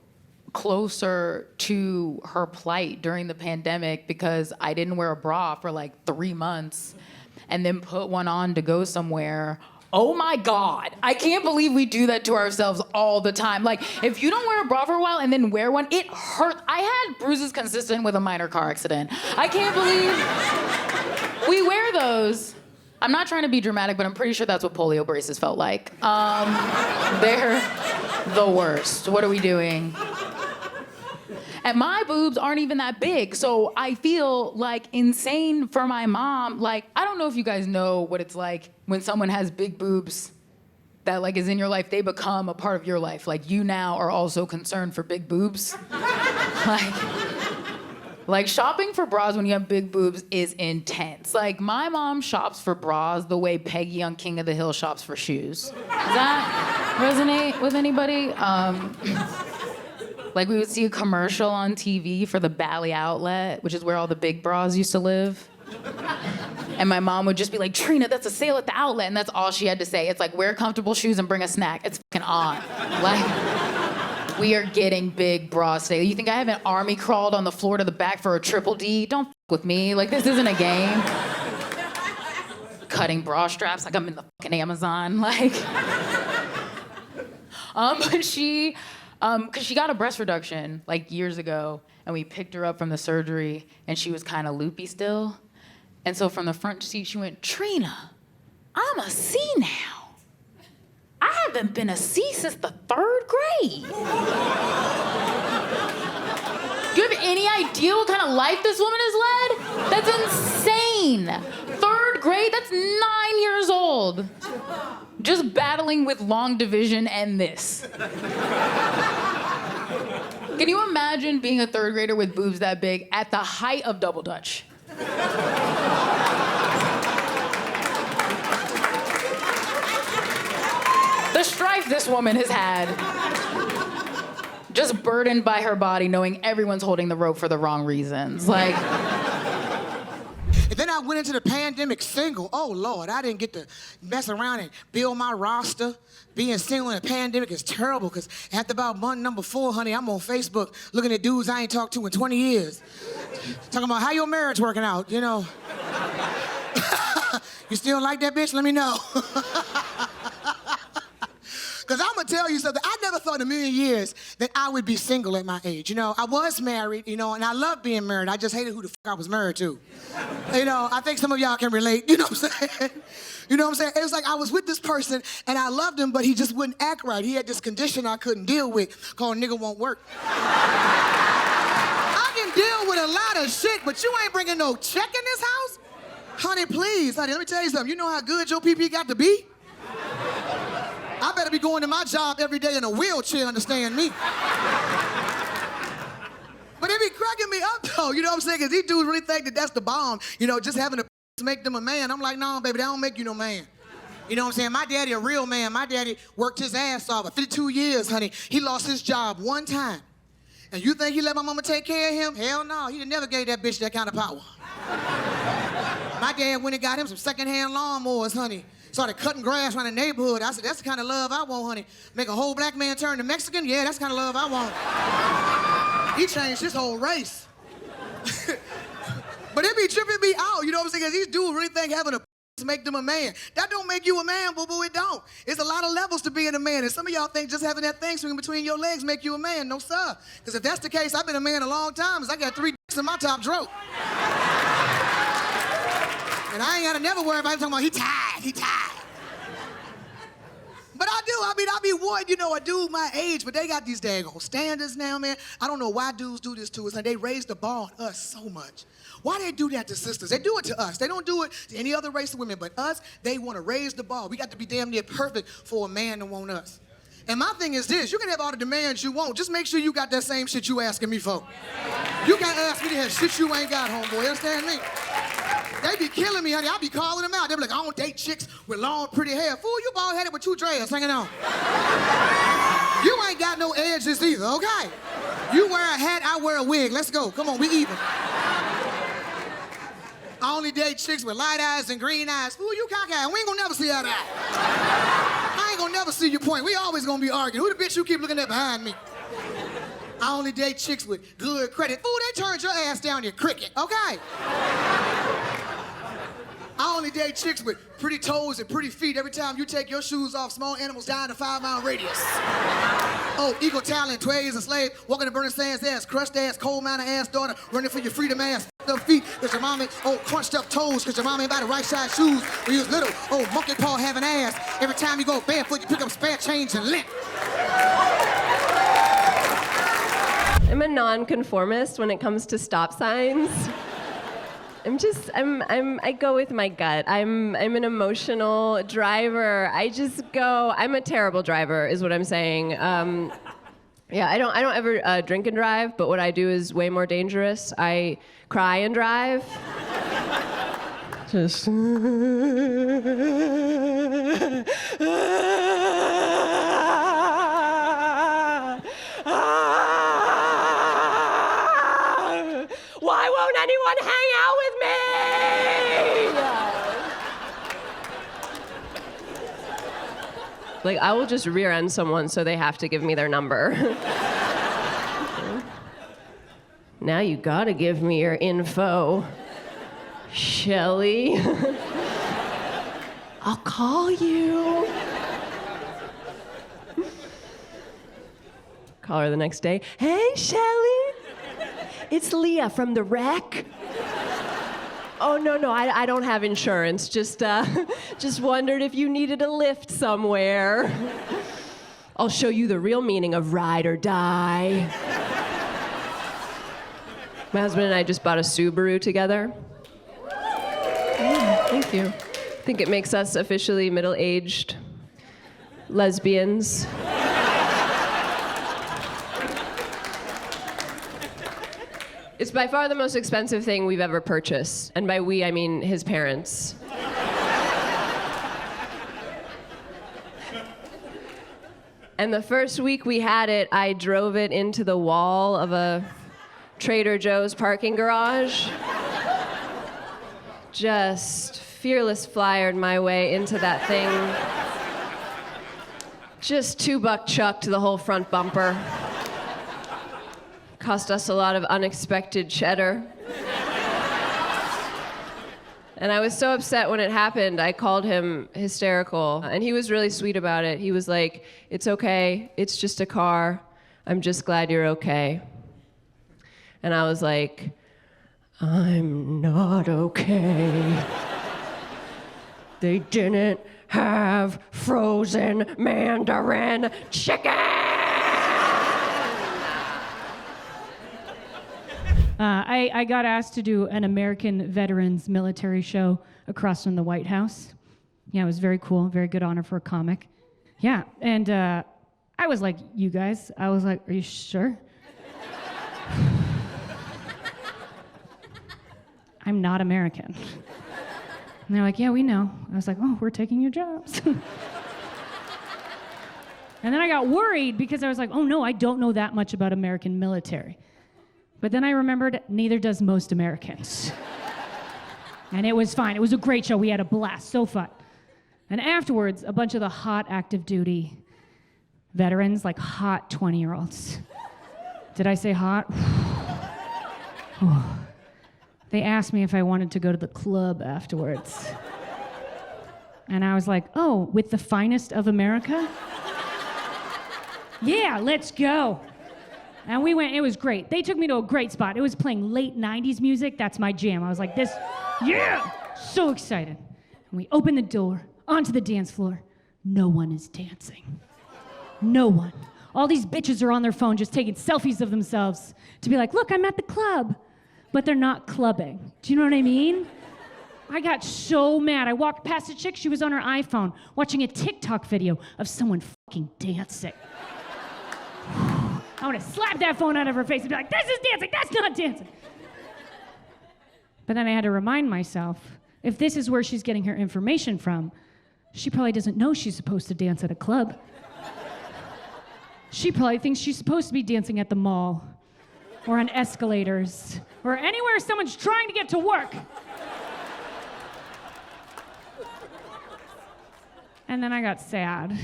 closer to her plight during the pandemic because I didn't wear a bra for like 3 months and then put one on to go somewhere. Oh my God, I can't believe we do that to ourselves all the time. Like, if you don't wear a bra for a while and then wear one, it hurts. I had bruises consistent with a minor car accident. I can't believe we wear those. I'm not trying to be dramatic, but I'm pretty sure that's what polio braces felt like. They're the worst. What are we doing? And my boobs aren't even that big, so I feel like insane for my mom. Like, I don't know if you guys know what it's like when someone has big boobs that like is in your life, they become a part of your life. Like, you now are also concerned for big boobs. Like shopping for bras when you have big boobs is intense. Like, my mom shops for bras the way Peggy on King of the Hill shops for shoes. Does that resonate with anybody? Like, we would see a commercial on TV for the Bally Outlet, which is where all the big bras used to live. And my mom would just be like, Trina, that's a sale at the outlet. And that's all she had to say. It's like, wear comfortable shoes and bring a snack. It's fucking on. Like, we are getting big bras today. You think I haven't army crawled on the floor to the back for a triple D? Don't fuck with me. Like, this isn't a game. Cutting bra straps like I'm in the fucking Amazon. Like, but she... Because she got a breast reduction like years ago, and we picked her up from the surgery, and she was kind of loopy still. And so from the front seat, she went, Trina, I'm a C now. I haven't been a C since the 3rd grade. Do you have any idea what kind of life this woman has led? That's insane. 3rd grade, that's 9 years old. Just battling with long division and this. Can you imagine being a 3rd grader with boobs that big at the height of Double Dutch? The strife this woman has had. Just burdened by her body, knowing everyone's holding the rope for the wrong reasons. Like. And then I went into the pandemic single. Oh, Lord, I didn't get to mess around and build my roster. Being single in a pandemic is terrible because after about month number 4, honey, I'm on Facebook looking at dudes I ain't talked to in 20 years. Talking about how your marriage working out, you know. You still like that bitch? Let me know. Because I'm going to tell you something. I never thought in a million years that I would be single at my age. You know, I was married, you know, and I love being married. I just hated who the fuck I was married to. You know, I think some of y'all can relate. You know what I'm saying? You know what I'm saying? It was like I was with this person, and I loved him, but he just wouldn't act right. He had this condition I couldn't deal with called nigga won't work. I can deal with a lot of shit, but you ain't bringing no check in this house? Honey, please, honey, let me tell you something. You know how good your PP got to be? I better be going to my job every day in a wheelchair, understand me. But they be cracking me up, though, you know what I'm saying? Because these dudes really think that that's the bomb, you know, just having to make them a man. I'm like, no, baby, that don't make you no man. You know what I'm saying? My daddy a real man. My daddy worked his ass off for 52 years, honey. He lost his job one time. And you think he let my mama take care of him? Hell no, he never gave that bitch that kind of power. My dad went and got him some secondhand lawnmowers, honey. Started cutting grass around the neighborhood. I said, that's the kind of love I want, honey. Make a whole black man turn to Mexican? Yeah, that's the kind of love I want. He changed his whole race. But it be tripping me out, you know what I'm saying? Because these dudes really think having a to make them a man. That don't make you a man, boo-boo, it don't. It's a lot of levels to being a man, and some of y'all think just having that thing swinging between your legs make you a man. No, sir. Because if that's the case, I've been a man a long time, because I got 3 dicks in my top drawer. And I ain't gotta never worry about him talking about he tired. But I be wanting, you know, a dude my age, but they got these daggone standards now, man. I don't know why dudes do this to us, and they raise the bar on us so much. Why they do that to sisters? They do it to us. They don't do it to any other race of women, but us, they want to raise the bar. We got to be damn near perfect for a man to want us. And my thing is this, you can have all the demands you want, just make sure you got that same shit you asking me for. You can't ask me to have shit you ain't got, homeboy, you understand me? They be killing me, honey. I be calling them out. They be like, I don't date chicks with long, pretty hair. Fool, you bald-headed with 2 dreads hanging on. You ain't got no edges either, okay? You wear a hat, I wear a wig. Let's go. Come on, we even. I only date chicks with light eyes and green eyes. Fool, you cockeyed. We ain't gonna never see eye to eye. I ain't gonna never see your point. We always gonna be arguing. Who the bitch you keep looking at behind me? I only date chicks with good credit. Fool, they turned your ass down your cricket, okay? I only date chicks with pretty toes and pretty feet. Every time you take your shoes off, small animals die in a 5-mile radius. Oh, equal talent, 12 years a slave, walking to Bernie Sanders' ass, crushed ass, coal miner ass daughter, running for your freedom ass, f***ed up feet, cause your mama, oh, crunched up toes, cause your mama ain't buy the right size shoes when you was little. Oh, monkey paw having ass. Every time you go barefoot, you pick up spare change and lint. I'm a non-conformist when it comes to stop signs. I go with my gut. I'm an emotional driver. I just go, I'm a terrible driver is what I'm saying. Yeah, I don't ever drink and drive, but what I do is way more dangerous. I cry and drive. Just. Why won't anyone hang out with me? Like, I will just rear end someone so they have to give me their number. Now you gotta give me your info, Shelly. I'll call you. Call her the next day. Hey, Shelly. It's Leah from The Wreck. Oh, no, I don't have insurance. Just wondered if you needed a lift somewhere. I'll show you the real meaning of ride or die. My husband and I just bought a Subaru together. Thank you. I think it makes us officially middle-aged lesbians. It's by far the most expensive thing we've ever purchased. And by we, I mean his parents. And the first week we had it, I drove it into the wall of a Trader Joe's parking garage. Just fearless flyered my way into that thing. Just $2 chucked the whole front bumper. Cost us a lot of unexpected cheddar. And I was so upset when it happened, I called him hysterical. And he was really sweet about it. He was like, "It's okay, it's just a car. I'm just glad you're okay." And I was like, "I'm not okay. They didn't have frozen Mandarin chicken." I got asked to do an American veterans military show across from the White House. Yeah, it was very cool, very good honor for a comic. Yeah, and I was like, "You guys," I was like, "Are you sure?" I'm not American. And they're like, "Yeah, we know." I was like, "Oh, we're taking your jobs." And then I got worried because I was like, "Oh no, I don't know that much about American military." But then I remembered neither does most Americans. And it was fine. It was a great show. We had a blast. So fun. And afterwards, a bunch of the hot active duty veterans, like hot 20-year-olds. Did I say hot? They asked me if I wanted to go to the club afterwards. And I was like, "Oh, with the finest of America? Yeah, let's go." And we went, it was great. They took me to a great spot. It was playing late 90s music. That's my jam. I was like, yeah, so excited. And we opened the door, onto the dance floor. No one is dancing. No one. All these bitches are on their phone just taking selfies of themselves to be like, "Look, I'm at the club." But they're not clubbing. Do you know what I mean? I got so mad. I walked past a chick, she was on her iPhone watching a TikTok video of someone fucking dancing. I would have slapped that phone out of her face and be like, "This is dancing, that's not dancing." But then I had to remind myself, if this is where she's getting her information from, she probably doesn't know she's supposed to dance at a club. She probably thinks she's supposed to be dancing at the mall, or on escalators, or anywhere someone's trying to get to work. And then I got sad.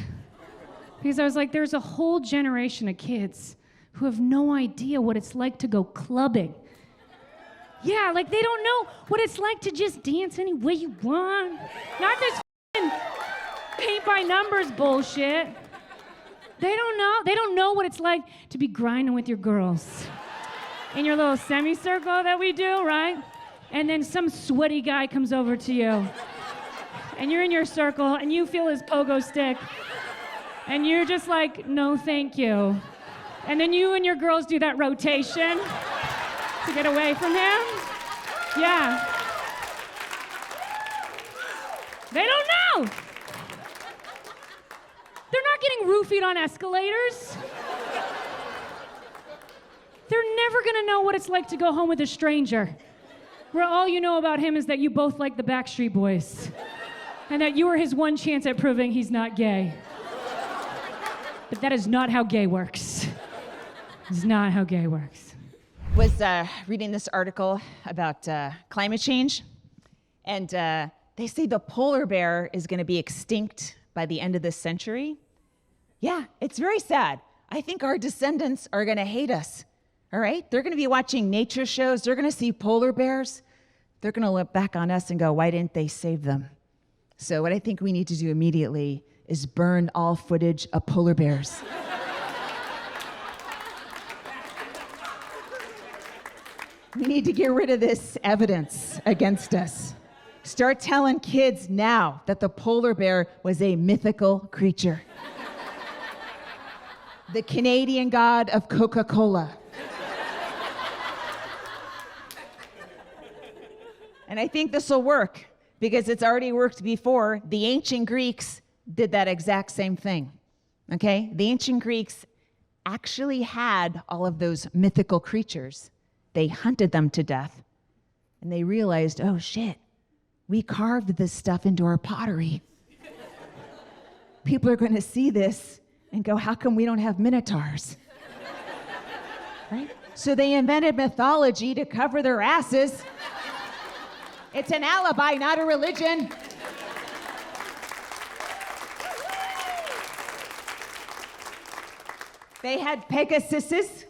Because I was like, there's a whole generation of kids who have no idea what it's like to go clubbing. Yeah, like they don't know what it's like to just dance any way you want. Not this f***ing paint by numbers bullshit. They don't know. They don't know what it's like to be grinding with your girls in your little semicircle that we do, right? And then some sweaty guy comes over to you, and you're in your circle, and you feel his pogo stick, and you're just like, "No, thank you." And then you and your girls do that rotation to get away from him. Yeah. They don't know. They're not getting roofied on escalators. They're never gonna know what it's like to go home with a stranger, where all you know about him is that you both like the Backstreet Boys, and that you were his one chance at proving he's not gay. But that is not how gay works. It's not how gay works. Was reading this article about climate change, and they say the polar bear is going to be extinct by the end of this century. Yeah, it's very sad. I think our descendants are going to hate us, all right? They're going to be watching nature shows. They're going to see polar bears. They're going to look back on us and go, "Why didn't they save them?" So what I think we need to do immediately is burn all footage of polar bears. We need to get rid of this evidence against us. Start telling kids now that the polar bear was a mythical creature. The Canadian god of Coca-Cola. And I think this will work because it's already worked before. The ancient Greeks did that exact same thing, okay? The ancient Greeks actually had all of those mythical creatures. They hunted them to death, and they realized, oh shit, we carved this stuff into our pottery. People are going to see this and go, how come we don't have minotaurs? Right? So they invented mythology to cover their asses. It's an alibi, not a religion. They had Pegasuses.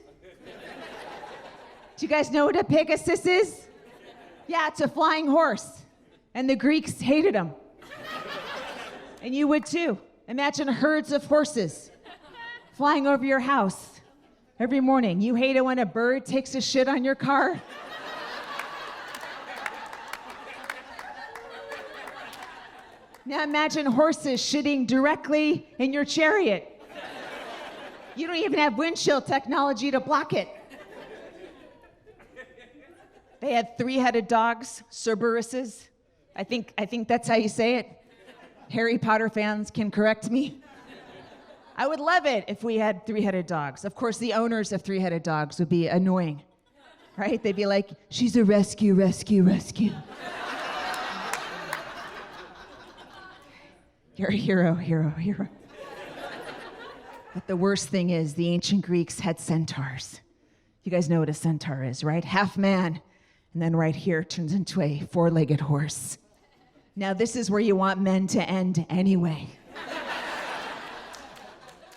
Do you guys know what a Pegasus is? Yeah, it's a flying horse. And the Greeks hated them. And you would too. Imagine herds of horses flying over your house every morning. You hate it when a bird takes a shit on your car? Now imagine horses shitting directly in your chariot. You don't even have windshield technology to block it. They had three-headed dogs, Cerberuses. I think that's how you say it. Harry Potter fans can correct me. I would love it if we had three-headed dogs. Of course, the owners of three-headed dogs would be annoying, right? They'd be like, she's a rescue. You're a hero. But the worst thing is the ancient Greeks had centaurs. You guys know what a centaur is, right? Half man, and then right here turns into a four-legged horse. Now this is where you want men to end anyway.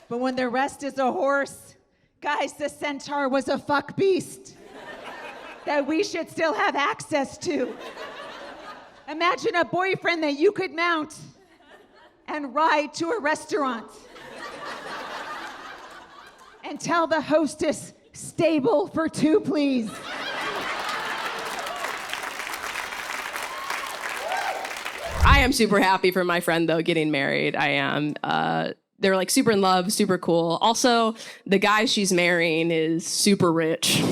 But when the rest is a horse, guys, the centaur was a fuck beast that we should still have access to. Imagine a boyfriend that you could mount and ride to a restaurant and tell the hostess, stable for two, please. I am super happy for my friend, though, getting married. I am. They're like super in love, super cool. Also, the guy she's marrying is super rich.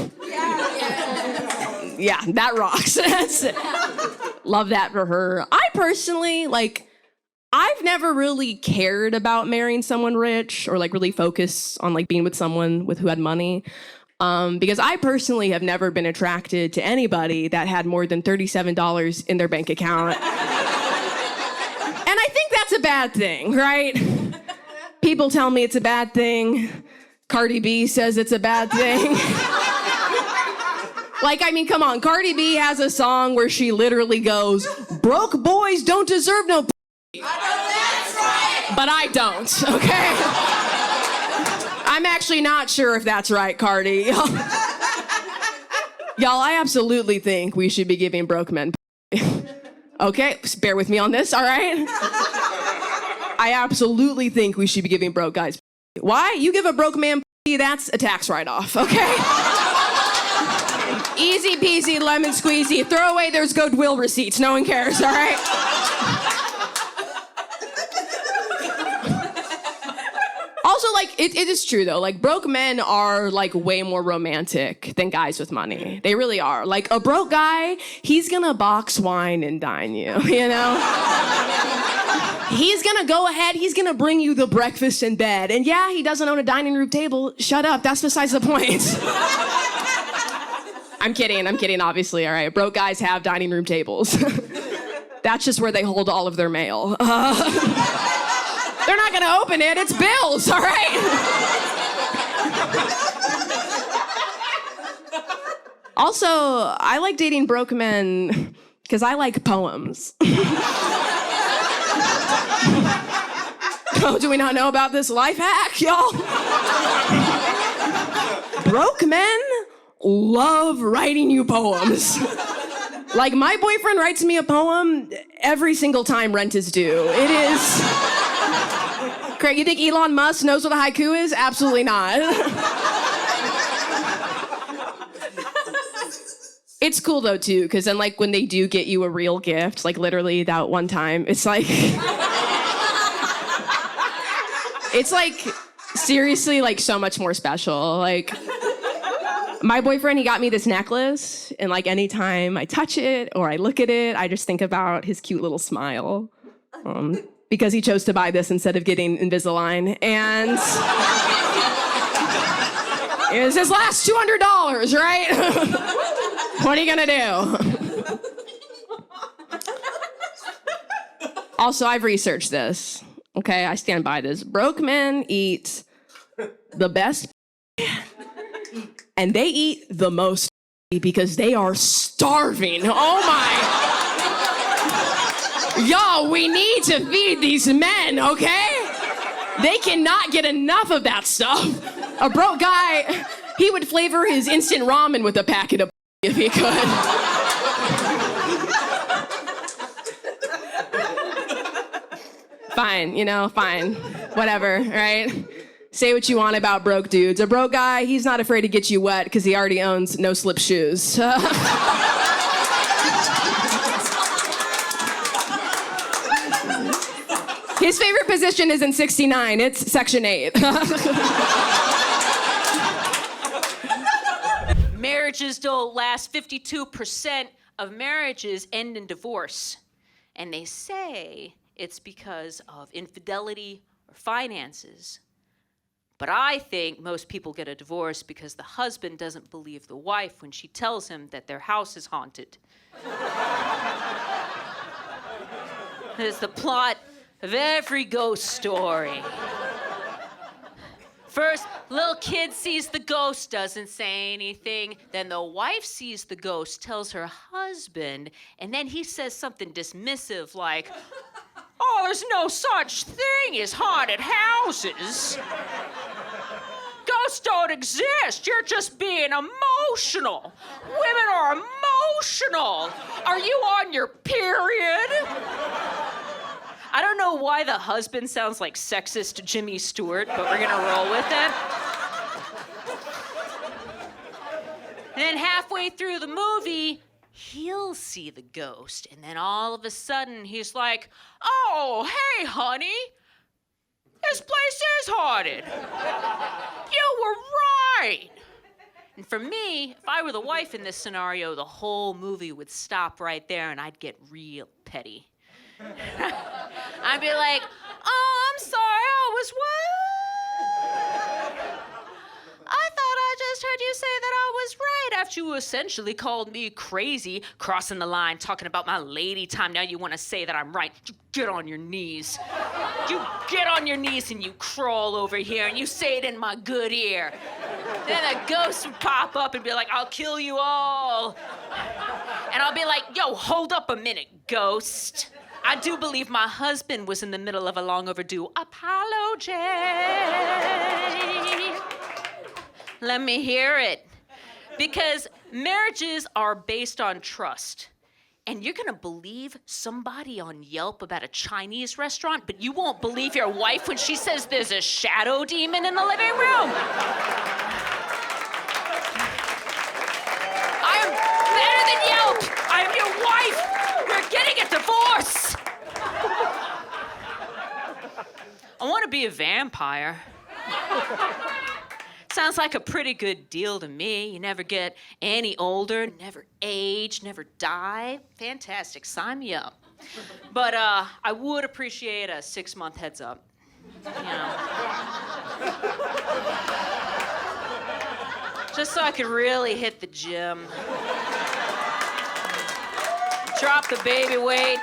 Yeah, that rocks. Love that for her. I personally, I've never really cared about marrying someone rich or really focus on being with someone who had money. Because I personally have never been attracted to anybody that had more than $37 in their bank account. And I think that's a bad thing, right? People tell me it's a bad thing. Cardi B says it's a bad thing. Come on, Cardi B has a song where she literally goes, broke boys don't deserve no I know that's right. But I don't, okay? I'm actually not sure if that's right, Cardi. Y'all, I absolutely think we should be giving broke men okay, bear with me on this, all right? I absolutely think we should be giving broke guys Why? You give a broke man that's a tax write-off, okay? Easy peasy, lemon squeezy. Throw away those Goodwill receipts. No one cares, all right? Also, it is true, though. Broke men are, way more romantic than guys with money. They really are. A broke guy, he's gonna box wine and dine you, you know? He's gonna go ahead, he's gonna bring you the breakfast in bed. And yeah, he doesn't own a dining room table. Shut up, that's besides the point. I'm kidding, obviously, all right? Broke guys have dining room tables. That's just where they hold all of their mail. They're not gonna open it, it's bills, all right? Also, I like dating broke men because I like poems. Oh, do we not know about this life hack, y'all? Broke men love writing you poems. My boyfriend writes me a poem every single time rent is due. It is... Craig, you think Elon Musk knows what a haiku is? Absolutely not. It's cool, though, too, because then, when they do get you a real gift, literally that one time, it's it's seriously so much more special. My boyfriend, he got me this necklace, and anytime I touch it or I look at it, I just think about his cute little smile. Because he chose to buy this instead of getting Invisalign, and it was his last $200, right? What are you gonna do? Also, I've researched this. Okay, I stand by this. Broke men eat the best and they eat the most because they are starving. Oh my. Y'all, we need to feed these men, okay? They cannot get enough of that stuff. A broke guy, he would flavor his instant ramen with a packet of if he could. Fine, fine. Whatever, right? Say what you want about broke dudes. A broke guy, he's not afraid to get you wet because he already owns no-slip shoes. His favorite position isn't 69, it's Section 8. Marriages don't last. 52% of marriages end in divorce. And they say it's because of infidelity or finances. But I think most people get a divorce because the husband doesn't believe the wife when she tells him that their house is haunted. It's the plot of every ghost story. First, little kid sees the ghost, doesn't say anything. Then the wife sees the ghost, tells her husband, and then he says something dismissive like, "Oh, there's no such thing as haunted houses. Ghosts don't exist. You're just being emotional. Women are emotional. Are you on your period?" I don't know why the husband sounds like sexist Jimmy Stewart, but we're gonna roll with it. And then halfway through the movie, he'll see the ghost, and then all of a sudden he's like, "Oh, hey, honey, this place is haunted. You were right." And for me, if I were the wife in this scenario, the whole movie would stop right there and I'd get real petty. I'd be like, "Oh, I'm sorry, I was what? I thought I just heard you say that I was right after you essentially called me crazy, crossing the line, talking about my lady time. Now you want to say that I'm right. You get on your knees. You get on your knees and you crawl over here and you say it in my good ear." Then a ghost would pop up and be like, "I'll kill you all." And I'll be like, "Yo, hold up a minute, ghost. I do believe my husband was in the middle of a long overdue apology. Let me hear it." Because marriages are based on trust. And you're gonna believe somebody on Yelp about a Chinese restaurant, but you won't believe your wife when she says there's a shadow demon in the living room. I am better than Yelp. I am your wife. We're getting a divorce. I want to be a vampire. Sounds like a pretty good deal to me. You never get any older, never age, never die. Fantastic, sign me up. But I would appreciate a 6-month heads up. Just so I could really hit the gym. Drop the baby weight.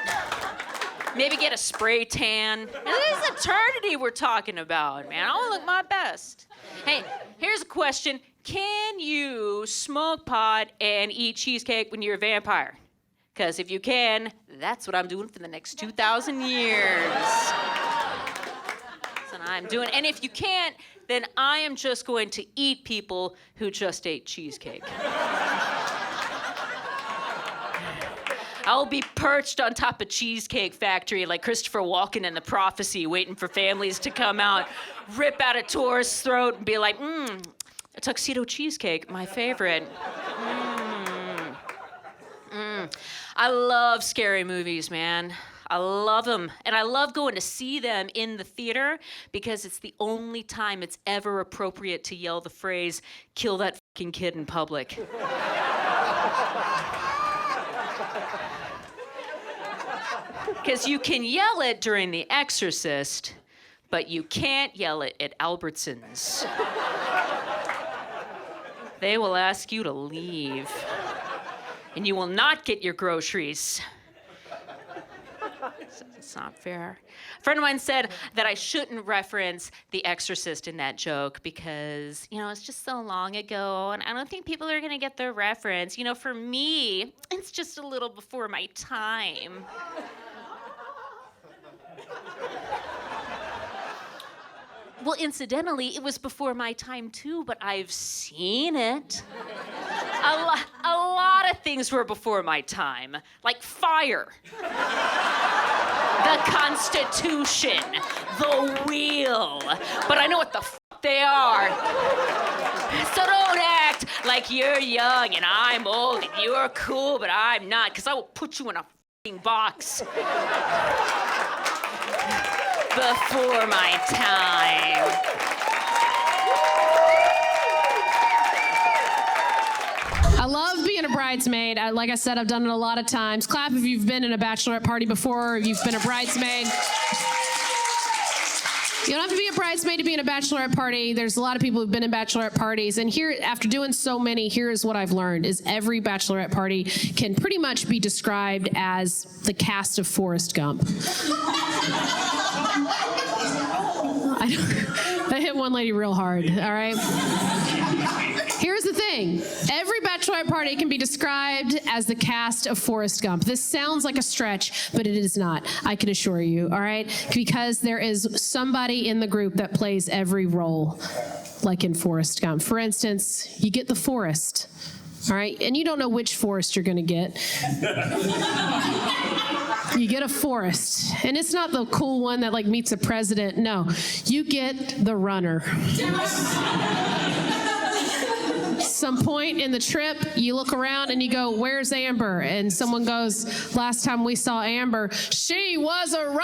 Maybe get a spray tan. And this is eternity we're talking about, man. I want to look my best. Hey, here's a question. Can you smoke pot and eat cheesecake when you're a vampire? Because if you can, that's what I'm doing for the next 2,000 years. That's what I'm doing. And if you can't, then I am just going to eat people who just ate cheesecake. I'll be perched on top of Cheesecake Factory like Christopher Walken in The Prophecy, waiting for families to come out, rip out a tourist's throat and be like, a tuxedo cheesecake, my favorite. I love scary movies, man. I love them. And I love going to see them in the theater because it's the only time it's ever appropriate to yell the phrase, "Kill that fucking kid" in public. Because you can yell it during The Exorcist, but you can't yell it at Albertsons. They will ask you to leave, and you will not get your groceries. It's not fair. A friend of mine said that I shouldn't reference The Exorcist in that joke because, it's just so long ago, and I don't think people are gonna get the reference. For me, it's just a little before my time. Well, incidentally, it was before my time too, but I've seen it. A lot of things were before my time, like fire, the Constitution, the wheel. But I know what the they are. So don't act like you're young and I'm old and you're cool, but I'm not, because I will put you in a f***ing box. Before my time. I love being a bridesmaid. Like I said, I've done it a lot of times. Clap if you've been in a bachelorette party before, or if you've been a bridesmaid. You don't have to be a bridesmaid to be in a bachelorette party. There's a lot of people who've been in bachelorette parties. And here, after doing so many, here's what I've learned, is every bachelorette party can pretty much be described as the cast of Forrest Gump. That hit one lady real hard, all right? Here's the thing. Every bachelorette party can be described as the cast of Forrest Gump. This sounds like a stretch, but it is not, I can assure you, all right? Because there is somebody in the group that plays every role, like in Forrest Gump. For instance, you get the Forrest, all right? And you don't know which Forrest you're gonna get. You get a Forrest, and it's not the cool one that like meets a president. No, you get the runner. Some point in the trip, you look around and you go, "Where's Amber?" And someone goes, "Last time we saw Amber, she was a running."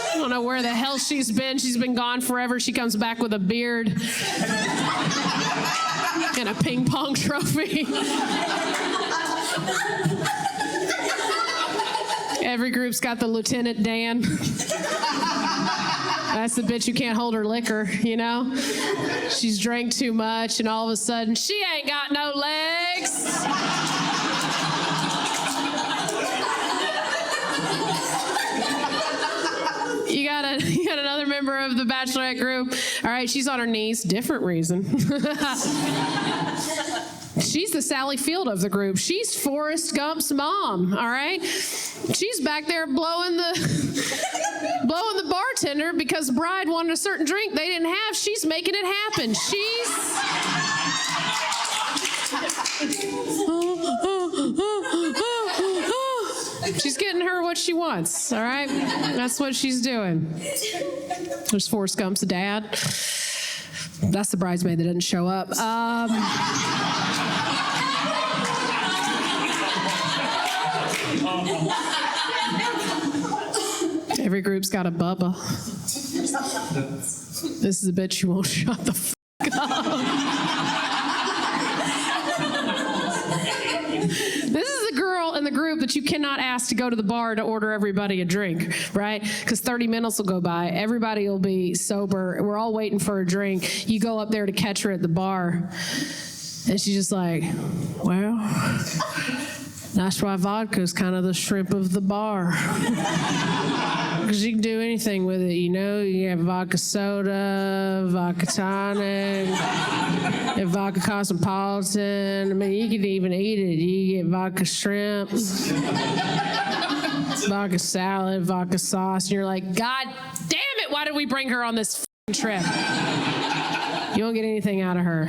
I don't know where the hell she's been. She's been gone forever. She comes back with a beard and a ping pong trophy. Every group's got the Lieutenant Dan. That's the bitch who can't hold her liquor, She's drank too much, and all of a sudden, she ain't got no legs. You got another member of the bachelorette group. All right, she's on her knees. Different reason. She's the Sally Field of the group. She's Forrest Gump's mom, all right? She's back there blowing the bartender because the bride wanted a certain drink they didn't have. She's making it happen. She's getting her what she wants, all right? That's what she's doing. There's Forrest Gump's dad. That's the bridesmaid that didn't show up. Every group's got a Bubba. This is a bitch who won't shut the f*** up. This is the girl in the group that you cannot ask to go to the bar to order everybody a drink, right? Because 30 minutes will go by. Everybody will be sober. We're all waiting for a drink. You go up there to catch her at the bar, and she's just like, "Well, that's why vodka's kind of the shrimp of the bar." Because you can do anything with it, You have vodka soda, vodka tonic, and vodka cosmopolitan. I mean, you could even eat it. You get vodka shrimp, vodka salad, vodka sauce. And you're like, God damn it, why did we bring her on this f***ing trip? You won't get anything out of her.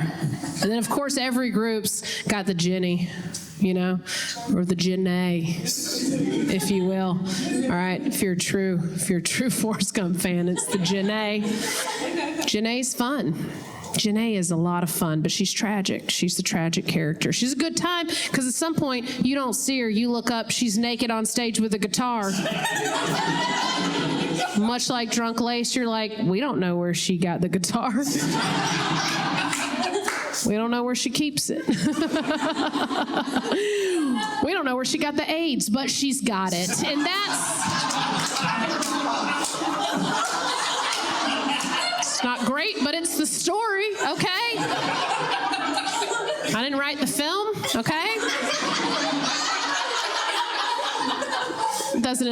And then, of course, every group's got the Jenny. Or the Janae, if you will. All right, if you're a true Forrest Gump fan, it's the Janae. Janae's fun. Janae is a lot of fun, but she's tragic. She's the tragic character. She's a good time, because at some point, you don't see her. You look up, she's naked on stage with a guitar. Much like Drunk Lace, you're like, we don't know where she got the guitar. We don't know where she keeps it. We don't know where she got the AIDS, but she's got it. And it's not great, but it's the story, okay? I didn't write the film, okay?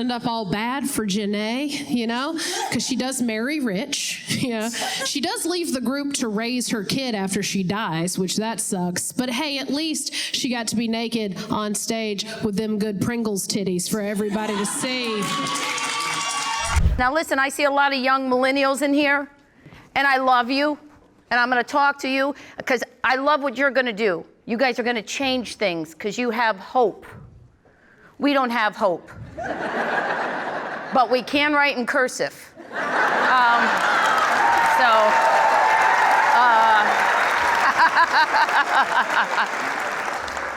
end up all bad for Janae, you know, because she does marry rich. Yeah, she does leave the group to raise her kid after she dies, which that sucks. But hey, at least she got to be naked on stage with them good Pringles titties for everybody to see. Now listen, I see a lot of young millennials in here, and I love you, and I'm gonna talk to you, because I love what you're gonna do. You guys are gonna change things, because you have hope. We don't have hope. But we can write in cursive.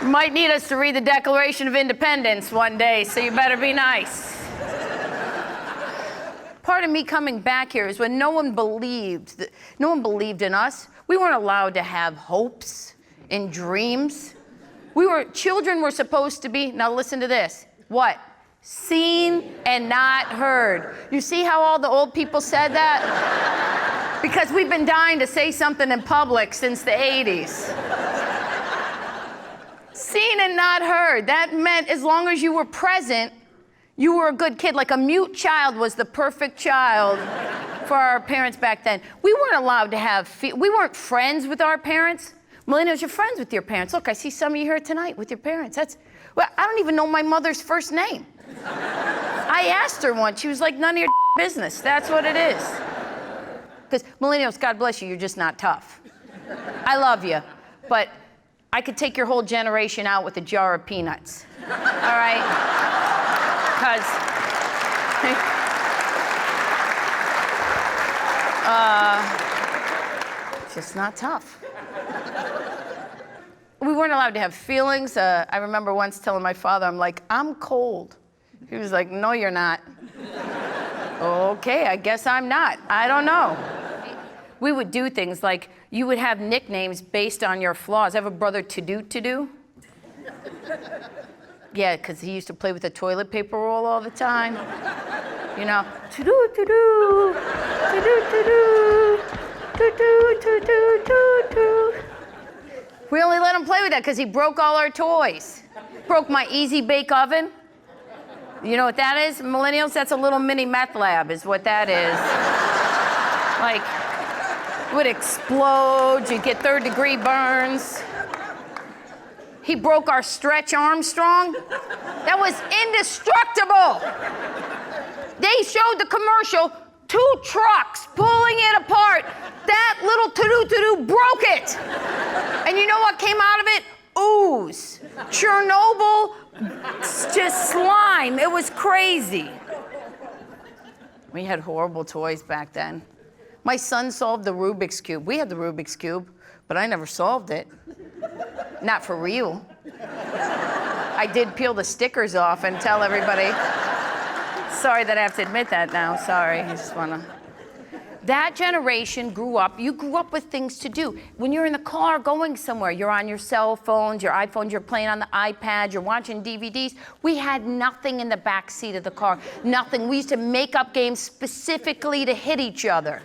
You might need us to read the Declaration of Independence one day, so you better be nice. Part of me coming back here is when no one believed in us. We weren't allowed to have hopes and dreams. Children were supposed to be, now listen to this, what? Seen and not heard. You see how all the old people said that? Because we've been dying to say something in public since the 80s. Seen and not heard. That meant as long as you were present, you were a good kid. Like a mute child was the perfect child for our parents back then. We weren't allowed to have, we weren't friends with our parents. Millennials, you're friends with your parents. Look, I see some of you here tonight with your parents. Well, I don't even know my mother's first name. I asked her once, she was like, none of your business. That's what it is. Because millennials, God bless you, you're just not tough. I love you, but I could take your whole generation out with a jar of peanuts. All right? Because it's just not tough. We weren't allowed to have feelings. I remember once telling my father, I'm like, I'm cold. He was like, no, you're not. Okay, I guess I'm not. I don't know. We would do things like, you would have nicknames based on your flaws. I have a brother, To-Do. Yeah, because he used to play with a toilet paper roll all the time. You know, To-Do, To-Do, To-Do, To-Do, To-Do, To-Do, To-Do. We only let him play with that because he broke all our toys. Broke my Easy Bake Oven. You know what that is? Millennials, that's a little mini meth lab is what that is. Like, it would explode, you'd get third-degree burns. He broke our Stretch Armstrong. That was indestructible. They showed the commercial, 2 trucks pulling it apart. That little To-Do broke it. And you know what came out of it? Ooze. Chernobyl, just slime. It was crazy. We had horrible toys back then. My son solved the Rubik's Cube. We had the Rubik's Cube, but I never solved it. Not for real. I did peel the stickers off and tell everybody. Sorry that I have to admit that now. Sorry. I just want to. That generation grew up, you grew up with things to do. When you're in the car going somewhere, you're on your cell phones, your iPhones, you're playing on the iPad, you're watching DVDs. We had nothing in the back seat of the car, nothing. We used to make up games specifically to hit each other,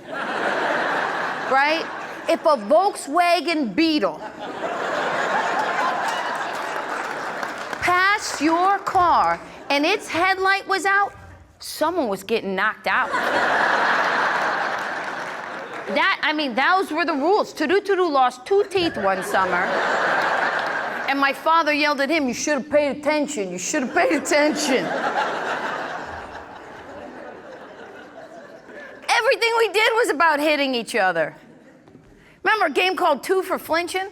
right? If a Volkswagen Beetle passed your car and its headlight was out, someone was getting knocked out. Those were the rules. To-Do lost 2 teeth one summer. And my father yelled at him, you should have paid attention. You should have paid attention. Everything we did was about hitting each other. Remember a game called 2 for Flinching?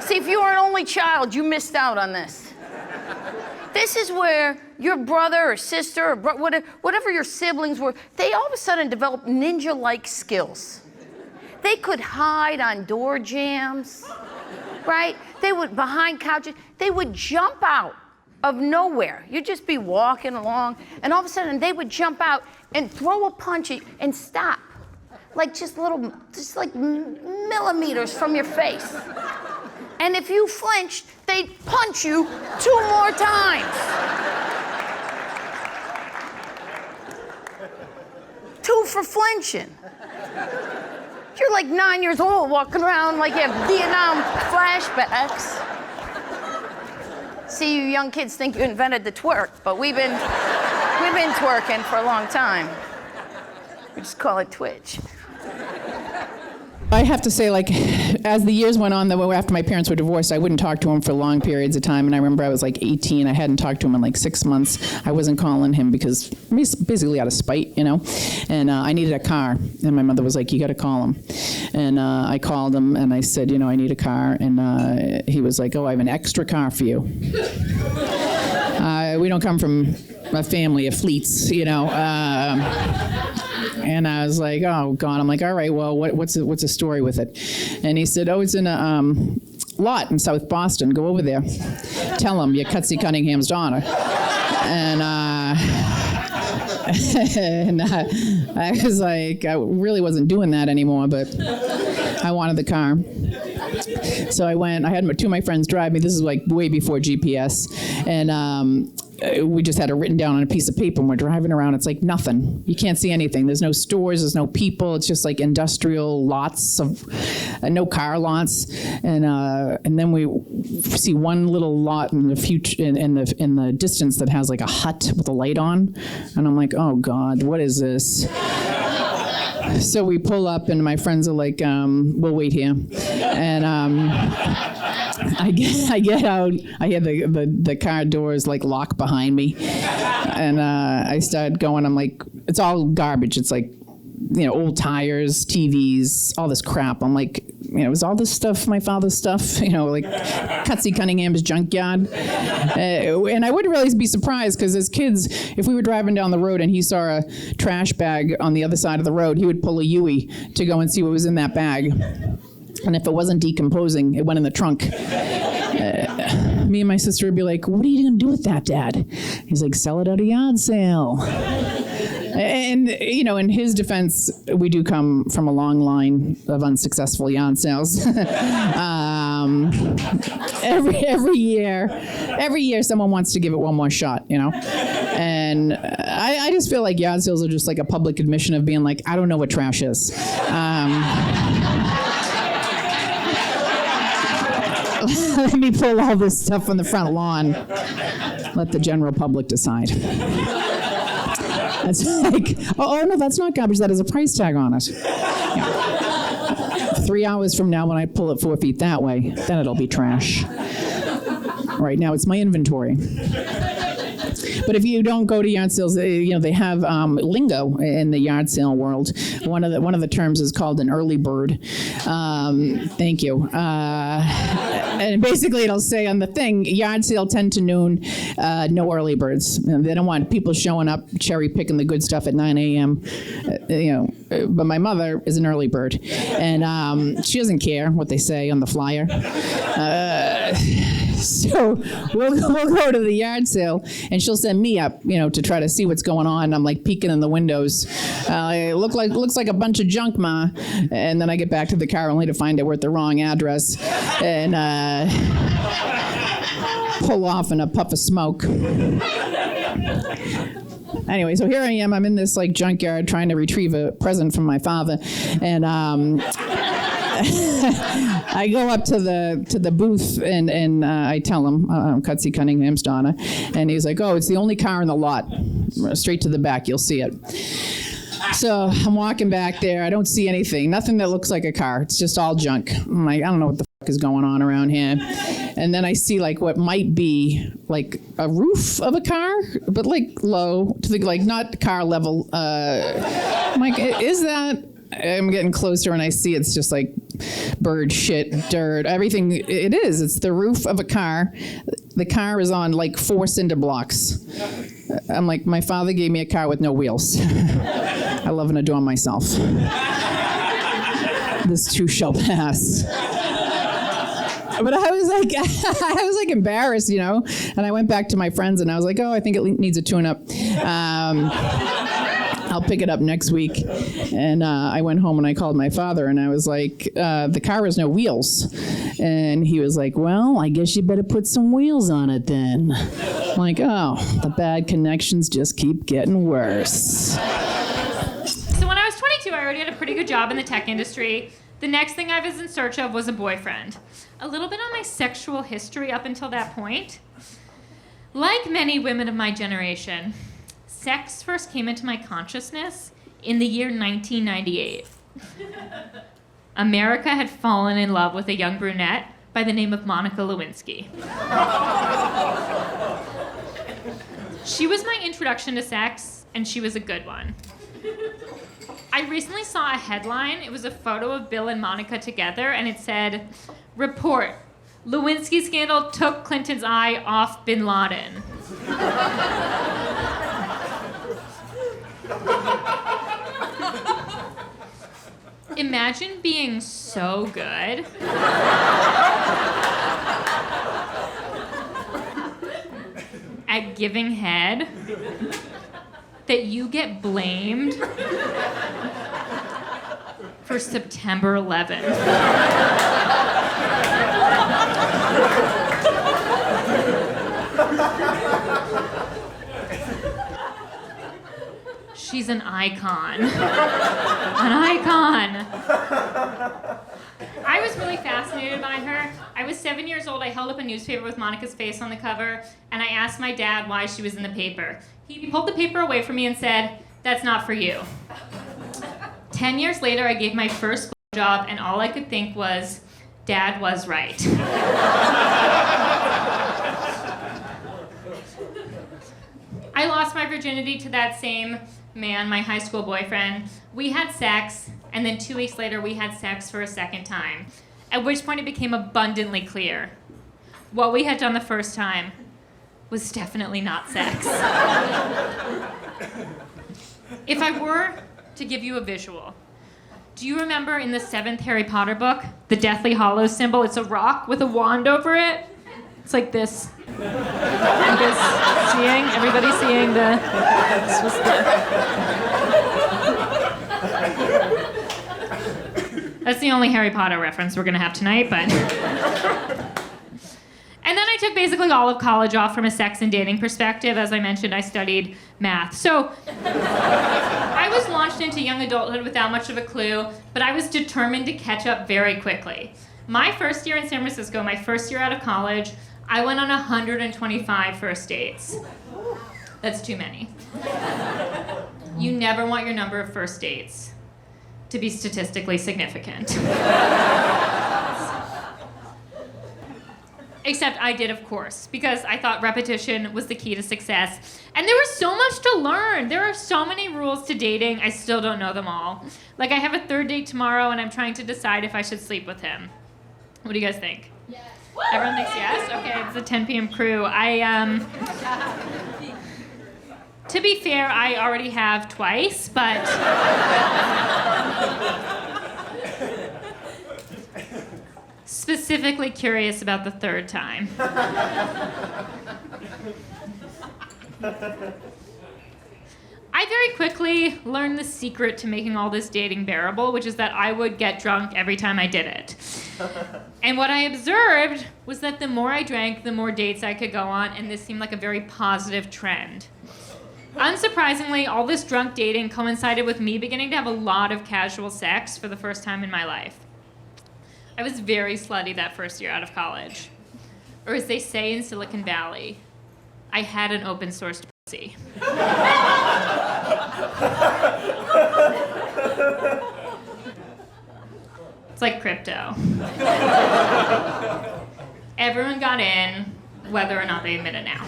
See, if you were an only child, you missed out on this. This is where your brother or sister or whatever your siblings were, they all of a sudden developed ninja-like skills. They could hide on door jambs, right? They would, behind couches, they would jump out of nowhere. You'd just be walking along, and all of a sudden they would jump out and throw a punch at you and stop. Like just like millimeters from your face. And if you flinched, they'd punch you 2 more times. 2 for flinching. You're like 9 years old walking around like you have Vietnam flashbacks. See, you young kids think you invented the twerk, but we've been I've been twerking for a long time. We just call it Twitch. I have to say, like, as the years went on, after my parents were divorced, I wouldn't talk to him for long periods of time. And I remember I was like 18. I hadn't talked to him in like 6 months. I wasn't calling him because basically out of spite, you know. And I needed a car. And my mother was like, you got to call him. And I called him and I said, you know, I need a car. And he was like, oh, I have an extra car for you. We don't come from a family of fleets, you know. And I was like, oh, God. I'm like, all right, well, what's the story with it? And he said, oh, it's in a lot in South Boston. Go over there. Tell him you're Cutsy Cunningham's daughter. And, I was like, I really wasn't doing that anymore, but I wanted the car. So I went, I had two of my friends drive me. This is like way before GPS. And we just had it written down on a piece of paper and we're driving around. It's like nothing. You can't see anything. There's no stores, there's no people. It's just like industrial lots of, no car lots. And then we see one little lot in the future, in the distance that has like a hut with a light on. And I'm like, oh God, what is this? So we pull up and my friends are like, we'll wait here. And I get out. I hear the car doors like lock behind me, and I started going. I'm like, it's all garbage. It's like, you know, old tires, TVs, all this crap. I'm like, you know, it was all this stuff, my father's stuff, you know, like Cutsy Cunningham's junkyard. And I wouldn't really be surprised because as kids, if we were driving down the road and he saw a trash bag on the other side of the road, he would pull a Yui to go and see what was in that bag. And if it wasn't decomposing, it went in the trunk. Me and my sister would be like, what are you going to do with that, Dad? He's like, sell it at a yard sale. And, you know, in his defense, we do come from a long line of unsuccessful yard sales. Every year someone wants to give it one more shot, you know? And I just feel like yard sales are just like a public admission of being like, I don't know what trash is. Let me pull all this stuff on the front lawn. Let the general public decide. It's like, oh no, that's not garbage. That has a price tag on it. Yeah. 3 hours from now, when I pull it 4 feet that way, then it'll be trash. Right now, it's my inventory. But if you don't go to yard sales, you know, they have lingo in the yard sale world. One of the terms is called an early bird. Thank you. And basically it'll say on the thing, yard sale 10 to noon, no early birds. And they don't want people showing up cherry picking the good stuff at 9 a.m. You know, but my mother is an early bird, and she doesn't care what they say on the flyer. So we'll go to the yard sale, and she'll send me up, you know, to try to see what's going on. I'm like peeking in the windows. It looks like a bunch of junk, Ma. And then I get back to the car only to find out we're at the wrong address, and pull off in a puff of smoke. Anyway, so here I am. I'm in this like junkyard trying to retrieve a present from my father, and I go up to the booth and I tell him I'm Cutsy Cunningham's daughter, and he's like, oh, it's the only car in the lot. Straight to the back, you'll see it. So I'm walking back there. I don't see anything. Nothing that looks like a car. It's just all junk. I'm like, I don't know what the fuck is going on around here. And then I see like what might be like a roof of a car, but like low to the, like not car level. I'm like, is that? I'm getting closer and I see it's just like bird shit, dirt, everything. It is. It's the roof of a car. The car is on like 4 cinder blocks. I'm like, my father gave me a car with no wheels. I love and adore myself. This too shall pass. But I was like embarrassed, you know. And I went back to my friends and I was like, oh, I think it needs a tune-up. I'll pick it up next week. And I went home and I called my father and I was like, the car has no wheels. And he was like, well, I guess you better put some wheels on it then. I'm like, oh, the bad connections just keep getting worse. So when I was 22, I already had a pretty good job in the tech industry. The next thing I was in search of was a boyfriend. A little bit on my sexual history up until that point. Like many women of my generation, Sex first came into my consciousness in the year 1998. America had fallen in love with a young brunette by the name of Monica Lewinsky. She was my introduction to sex, and she was a good one. I recently saw a headline. It was a photo of Bill and Monica together, and it said, "Report, Lewinsky scandal took Clinton's eye off bin Laden." Imagine being so good at giving head that you get blamed for September 11th. She's an icon. An icon. I was really fascinated by her. I was 7 years old. I held up a newspaper with Monica's face on the cover, and I asked my dad why she was in the paper. He pulled the paper away from me and said, "That's not for you." 10 years later, I gave my first job, and all I could think was, Dad was right. I lost my virginity to that same man, my high school boyfriend. We had sex, and then 2 weeks later, we had sex for a second time, at which point it became abundantly clear what we had done the first time was definitely not sex. If I were to give you a visual, do you remember in the 7th Harry Potter book, the Deathly Hallows symbol? It's a rock with a wand over it. It's like this. You guys seeing? Everybody seeing the... This was That's the only Harry Potter reference we're gonna have tonight, but... And then I took basically all of college off from a sex and dating perspective. As I mentioned, I studied math. So I was launched into young adulthood without much of a clue, but I was determined to catch up very quickly. My first year in San Francisco, my first year out of college, I went on 125 first dates. That's too many. You never want your number of first dates to be statistically significant. Except I did, of course, because I thought repetition was the key to success. And there was so much to learn. There are so many rules to dating. I still don't know them all. Like, I have a third date tomorrow, and I'm trying to decide if I should sleep with him. What do you guys think? Yes. Everyone thinks yes? Okay, it's a 10 p.m. crew. To be fair, I already have twice, but... specifically curious about the third time. I very quickly learned the secret to making all this dating bearable, which is that I would get drunk every time I did it. And what I observed was that the more I drank, the more dates I could go on, and this seemed like a very positive trend. Unsurprisingly, all this drunk dating coincided with me beginning to have a lot of casual sex for the first time in my life. I was very slutty that first year out of college. Or as they say in Silicon Valley, I had an open source pussy. It's like crypto. Everyone got in, whether or not they admit it now.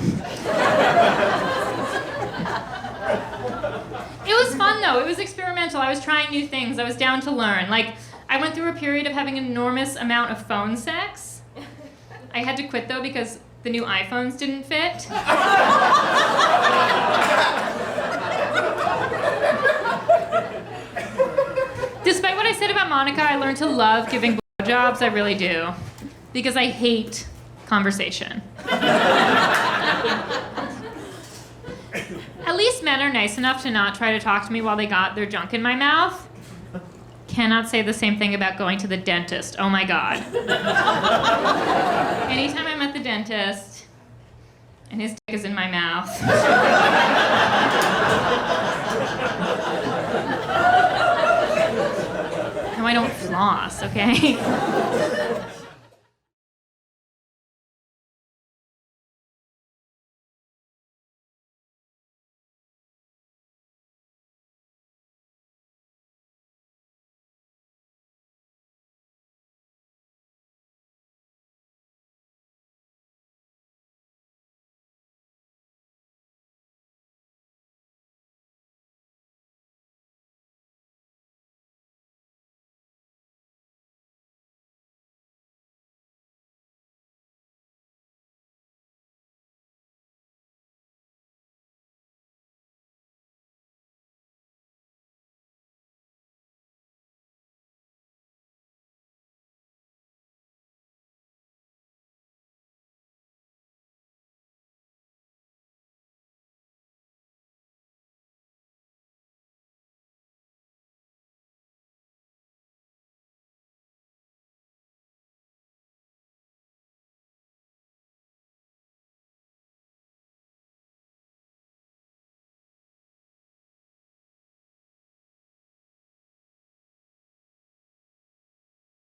It was fun though, it was experimental. I was trying new things, I was down to learn. Like, I went through a period of having an enormous amount of phone sex. I had to quit though because the new iPhones didn't fit. Despite what I said about Monica, I learned to love giving blowjobs. I really do. Because I hate conversation. At least men are nice enough to not try to talk to me while they got their junk in my mouth. Cannot say the same thing about going to the dentist. Oh my God. Anytime I'm at the dentist and his dick is in my mouth. No, I don't floss, okay?